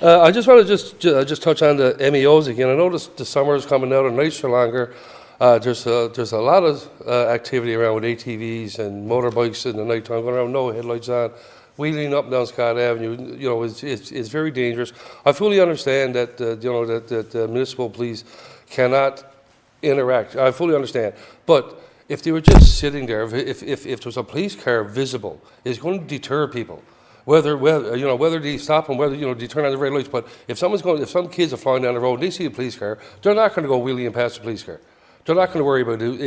I just want to just touch on the MEOs again. I noticed the summer is coming out and nights are longer. There's a lot of activity around with ATVs and motorbikes in the nighttime, going around, no headlights on, wheeling up and down Scott Avenue. You know, it's very dangerous. I fully understand that that municipal police cannot interact. I fully understand, but if they were just sitting there, if there was a police car visible, it's going to deter people. Whether they stop and whether they turn on the red lights. But if some kids are flying down the road and they see a police car, they're not going to go wheeling past the police car. They're not going to worry about it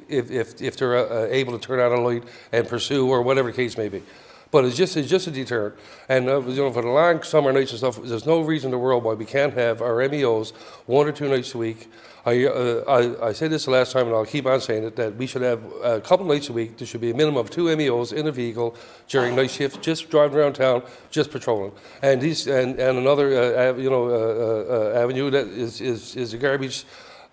if they're able to turn on a light and pursue or whatever the case may be. But it's just a deterrent. And for the long summer nights and stuff, there's no reason in the world why we can't have our MEOs 1 or 2 nights a week. I said this the last time, and I'll keep on saying it, that we should have a couple nights a week. There should be a minimum of 2 MEOs in a vehicle during night shifts, just driving around town, just patrolling. And another avenue that is the garbage,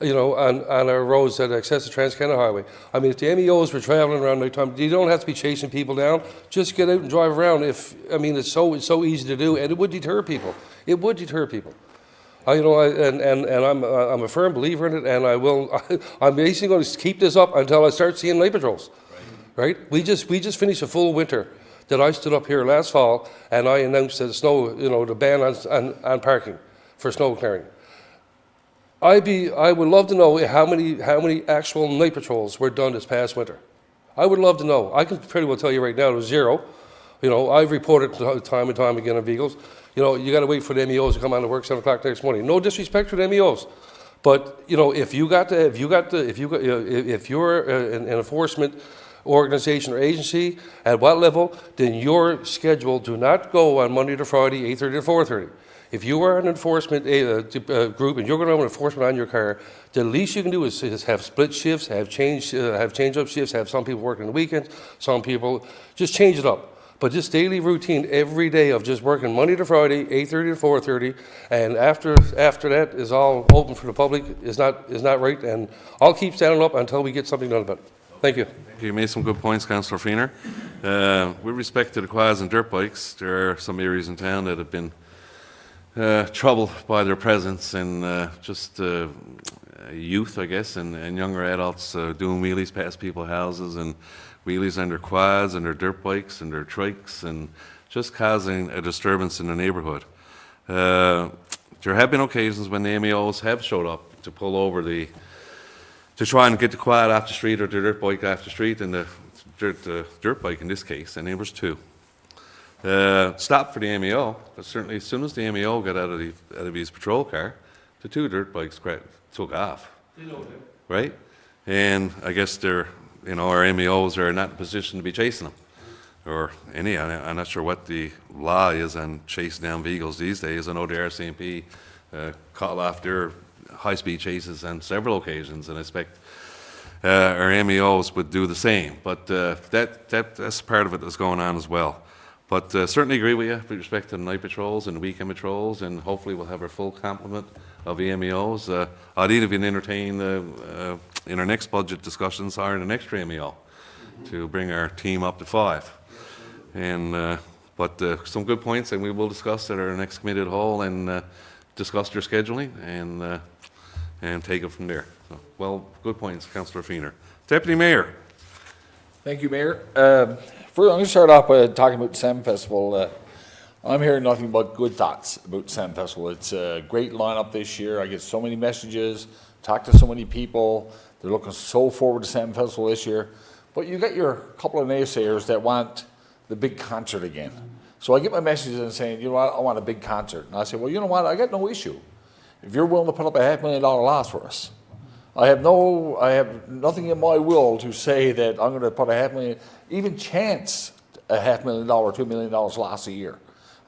on our roads that access the Trans-Canada Highway. I mean, if the MEOs were traveling around nighttime, you don't have to be chasing people down. Just get out and drive around. It's so easy to do, and it would deter people. It would deter people. I'm a firm believer in it, and I'm basically going to keep this up until I start seeing night patrols. Right? We just finished a full winter that I stood up here last fall, and I announced that the ban on parking for snow clearing. I would love to know how many actual night patrols were done this past winter. I would love to know. I can pretty well tell you right now it was 0. I've reported time and time again on vehicles. You got to wait for the MEOs to come on to work 7 o'clock next morning. No disrespect to the MEOs, but if you're an enforcement organization or agency at what level, then your schedule do not go on Monday to Friday, 8:30 to 4:30. If you are an enforcement group and you're going to have an enforcement on your car, the least you can do is have split shifts, have change-up shifts, have some people working the weekends, some people, just change it up. But this daily routine every day of just working Monday to Friday, 8:30 to 4:30, and after that is all open for the public is not right. And I'll keep standing up until we get something done about it. Thank you. You made some good points, Councillor Feener. With respect to the quads and dirt bikes, there are some areas in town that have been troubled by their presence and youth, I guess, and younger adults doing wheelies past people's houses and wheelies on their quads and their dirt bikes and their trikes and just causing a disturbance in the neighbourhood. There have been occasions when the MEOs have showed up to pull over to try and get the quad off the street or the dirt bike off the street, and the dirt bike in this case, and there was 2. Stopped for the MEO, but certainly as soon as the MEO got out of his patrol car, the 2 dirt bikes took off. Right? And I guess our MEOs are not in a position to be chasing them. I'm not sure what the law is on chasing down vehicles these days. I know the RCMP called off their high-speed chases on several occasions, and I expect our MEOs would do the same. But that's part of it that's going on as well. But certainly agree with you with respect to the night patrols and the weekend patrols, and hopefully we'll have our full complement of the MEOs. I'd even entertain in our next budget discussions hiring an extra MEO to bring our team up to 5. And but some good points, and we will discuss at our next committee at whole and discuss their scheduling and take it from there. So, well, good points, Councillor Feener. Deputy Mayor. Thank you, Mayor. First, I'm going to start off by talking about the Salmon Festival. I'm hearing nothing but good thoughts about the Salmon Festival. It's a great lineup this year. I get so many messages, talk to so many people. They're looking so forward to Salmon Festival this year. But you got your couple of naysayers that want the big concert again. So I get my messages and saying, you know what, I want a big concert. And I say, well, you know what, I got no issue. If you're willing to put up a $500,000 loss for us, I have nothing in my will to say that I'm going to put even chance a $500,000 or $2 million loss a year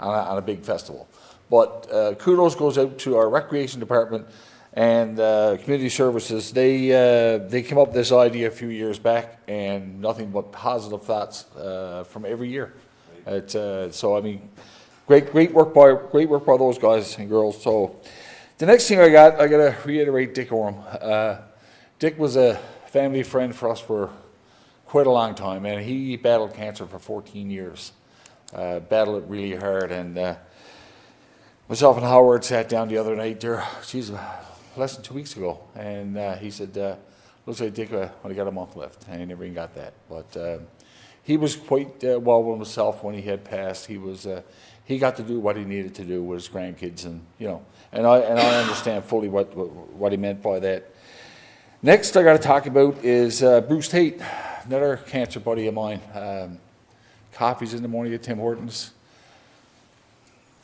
on a big festival. But kudos goes out to our recreation department and community services. They came up with this idea a few years back, and nothing but positive thoughts from every year. So I mean, great work by those guys and girls. So. The next thing I got to reiterate Dick Orme. Dick was a family friend for us for quite a long time, and he battled cancer for 14 years. Battled it really hard, and myself and Howard sat down the other night there, geez, less than 2 weeks ago, and he said, looks like Dick only got a month left, and he never even got that. But he was quite well with himself when he had passed. He got to do what he needed to do with his grandkids, and and I understand fully what he meant by that. Next, I got to talk about is Bruce Tate, another cancer buddy of mine. Coffees in the morning at Tim Hortons.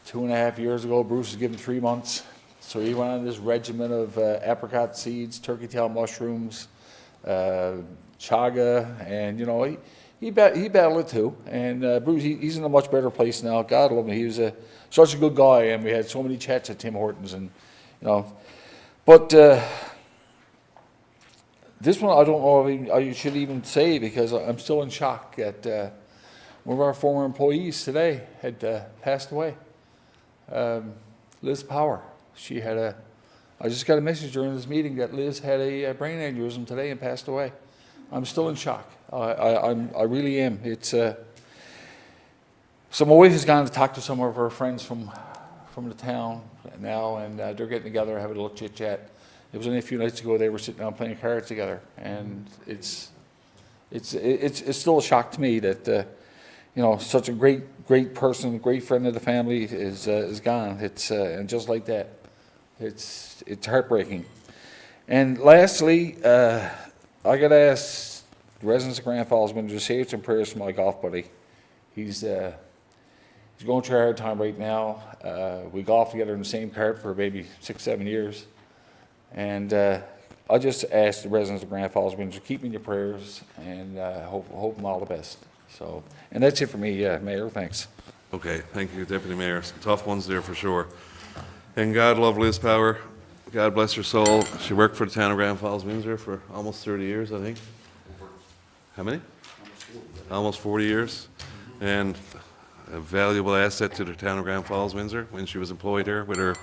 2.5 years ago, Bruce was given 3 months. So he went on this regimen of apricot seeds, turkey tail mushrooms, chaga, and he battled it too. And Bruce, he's in a much better place now. God love him. He was such a good guy, and we had so many chats at Tim Hortons, and But this one I don't know if I should even say, because I'm still in shock that one of our former employees today had passed away. Liz Power. She had I just got a message during this meeting that Liz had a brain aneurysm today and passed away. I'm still in shock. I really am. It's so my wife has gone to talk to some of her friends from the town now, and they're getting together, having a little chit chat. It was only a few nights ago they were sitting down playing cards together, and it's still a shock to me that such a great person, great friend of the family is gone. It's and just like that, it's heartbreaking. And lastly, I got to ask the residents of Grand Falls-Windsor to say some prayers for my golf buddy. He's going through a hard time right now. We golfed together in the same cart for maybe 6-7 years, and I just ask the residents of Grand Falls-Windsor, keep me in your prayers, and hope them all the best. So, and that's it for me, Mayor. Thanks. Okay, thank you, Deputy Mayor. Some tough ones there for sure. And God love Liz Power. God bless her soul. She worked for the town of Grand Falls-Windsor for almost 30 years, I think. How many? Almost 40 years. And a valuable asset to the town of Grand Falls-Windsor when she was employed here with her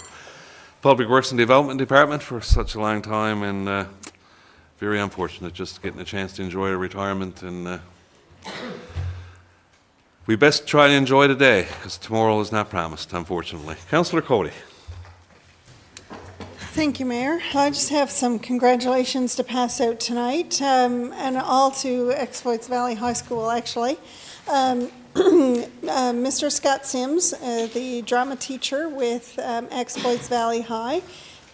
Public Works and Development Department for such a long time, and very unfortunate just getting a chance to enjoy her retirement. And we best try to enjoy the day, because tomorrow is not promised, unfortunately. Councillor Cody. Thank you, Mayor. I just have some congratulations to pass out tonight, and all to Exploits Valley High School, actually. Mr. Scott Sims, the drama teacher with Exploits Valley High,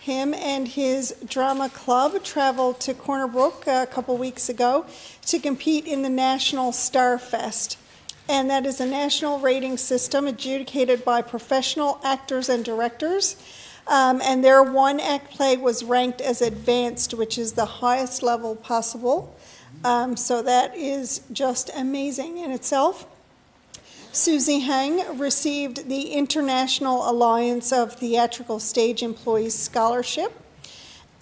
him and his drama club traveled to Corner Brook a couple weeks ago to compete in the National Star Fest. And that is a national rating system adjudicated by professional actors and directors. And their one-act play was ranked as advanced, which is the highest level possible. So that is just amazing in itself. Susie Hang received the International Alliance of Theatrical Stage Employees Scholarship,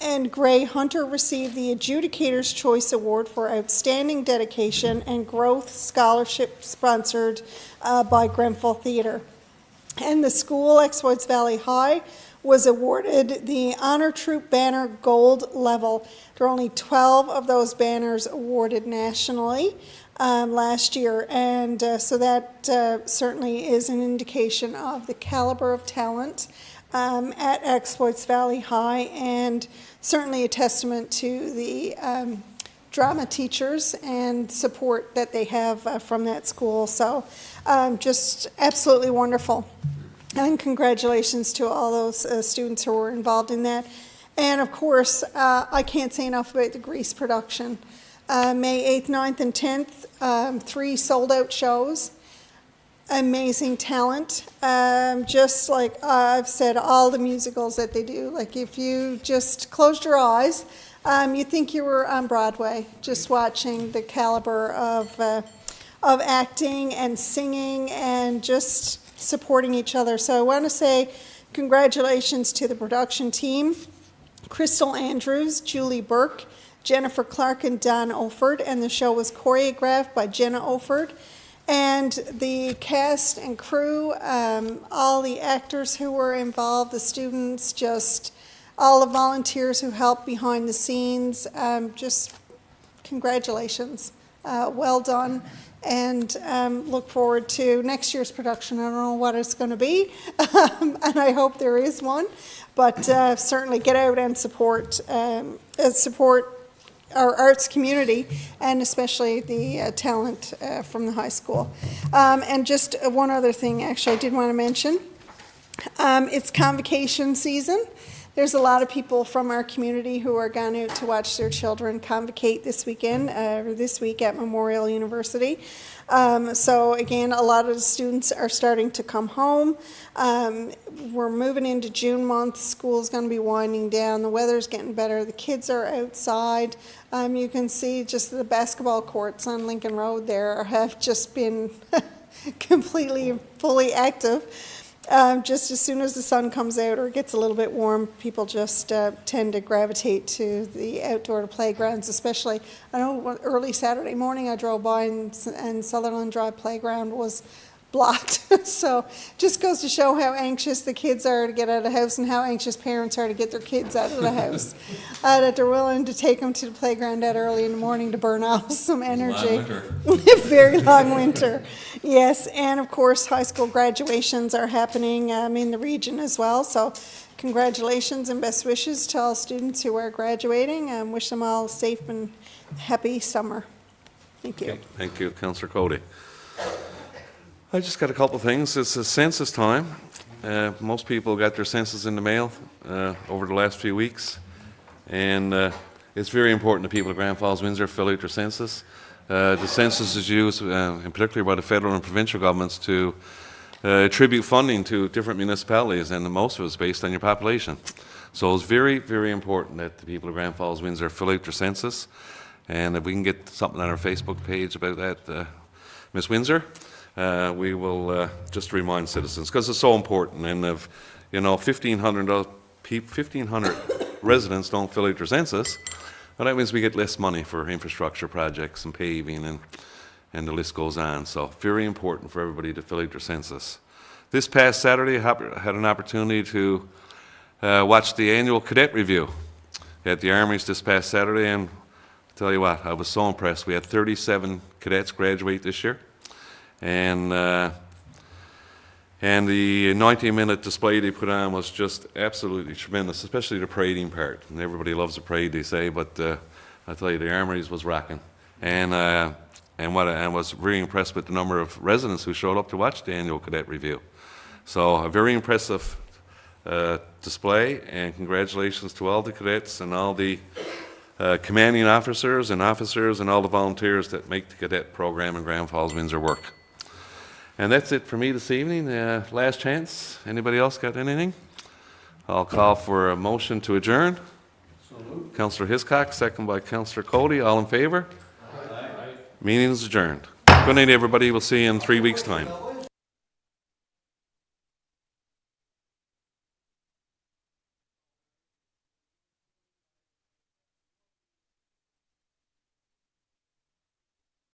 and Gray Hunter received the Adjudicator's Choice Award for Outstanding Dedication and Growth Scholarship sponsored by Grenfell Theatre. And the school, Exploits Valley High, was awarded the Honor Troop Banner Gold level. There are only 12 of those banners awarded nationally last year, and so that certainly is an indication of the caliber of talent at Exploits Valley High, and certainly a testament to the drama teachers and support that they have from that school. So just absolutely wonderful. And congratulations to all those students who were involved in that. And of course, I can't say enough about the Grease production. May 8th, 9th, and 10th, 3 sold-out shows. Amazing talent. Just like I've said, all the musicals that they do, like if you just closed your eyes, you think you were on Broadway, just watching the caliber of acting and singing and just supporting each other. So I want to say congratulations to the production team, Crystal Andrews, Julie Burke, Jennifer Clark, and Don Oford, and the show was choreographed by Jenna Oford. And the cast and crew, all the actors who were involved, the students, just all the volunteers who helped behind the scenes, just congratulations. Well done. and look forward to next year's production. I don't know what it's going to be, and I hope there is one, but certainly get out and support our arts community, and especially the talent from the high school. And just one other thing, actually, I did want to mention. It's convocation season. There's a lot of people from our community who are gone out to watch their children convocate this weekend, or this week at Memorial University. So again, a lot of the students are starting to come home. We're moving into June month. School's going to be winding down. The weather's getting better. The kids are outside. You can see just the basketball courts on Lincoln Road there have just been completely, fully active. Just as soon as the sun comes out or it gets a little bit warm, people just tend to gravitate to the outdoor playgrounds, especially. I know early Saturday morning I drove by and Sutherland Drive Playground was blocked. So just goes to show how anxious the kids are to get out of the house and how anxious parents are to get their kids out of the house. That they're willing to take them to the playground that early in the morning to burn off some energy. Very long winter. Yes, and of course high school graduations are happening in the region as well. So congratulations and best wishes to all students who are graduating, and wish them all a safe and happy summer. Thank you. Thank you, Councillor Cody. I just got a couple of things. It's a census time. Most people got their census in the mail over the last few weeks, and it's very important to people at Grand Falls-Windsor fill out their census. The census is used, in particular by the federal and provincial governments, to attribute funding to different municipalities, and most of it is based on your population. So it's very, very important that the people of Grand Falls-Windsor fill out their census, and if we can get something on our Facebook page about that, Ms. Windsor, we will just remind citizens, because it's so important. And if 1,500 residents don't fill out their census, well, that means we get less money for infrastructure projects and paving, and the list goes on. So very important for everybody to fill out their census. This past Saturday, I had an opportunity to watch the annual cadet review at the Armories this past Saturday, and I'll tell you what, I was so impressed. We had 37 cadets graduate this year. And the 90-minute display they put on was just absolutely tremendous, especially the parading part. And everybody loves the parade, they say, but I tell you, the Armories was rocking. And I was very impressed with the number of residents who showed up to watch the annual cadet review. So a very impressive display, and congratulations to all the cadets and all the commanding officers and all the volunteers that make the cadet program in Grand Falls-Windsor work. And that's it for me this evening. Last chance. Anybody else got anything? I'll call for a motion to adjourn. Councillor Hiscock, second by Councillor Cody. All in favor? Aye. Meeting is adjourned. Good night, everybody. We'll see you in 3 weeks' time.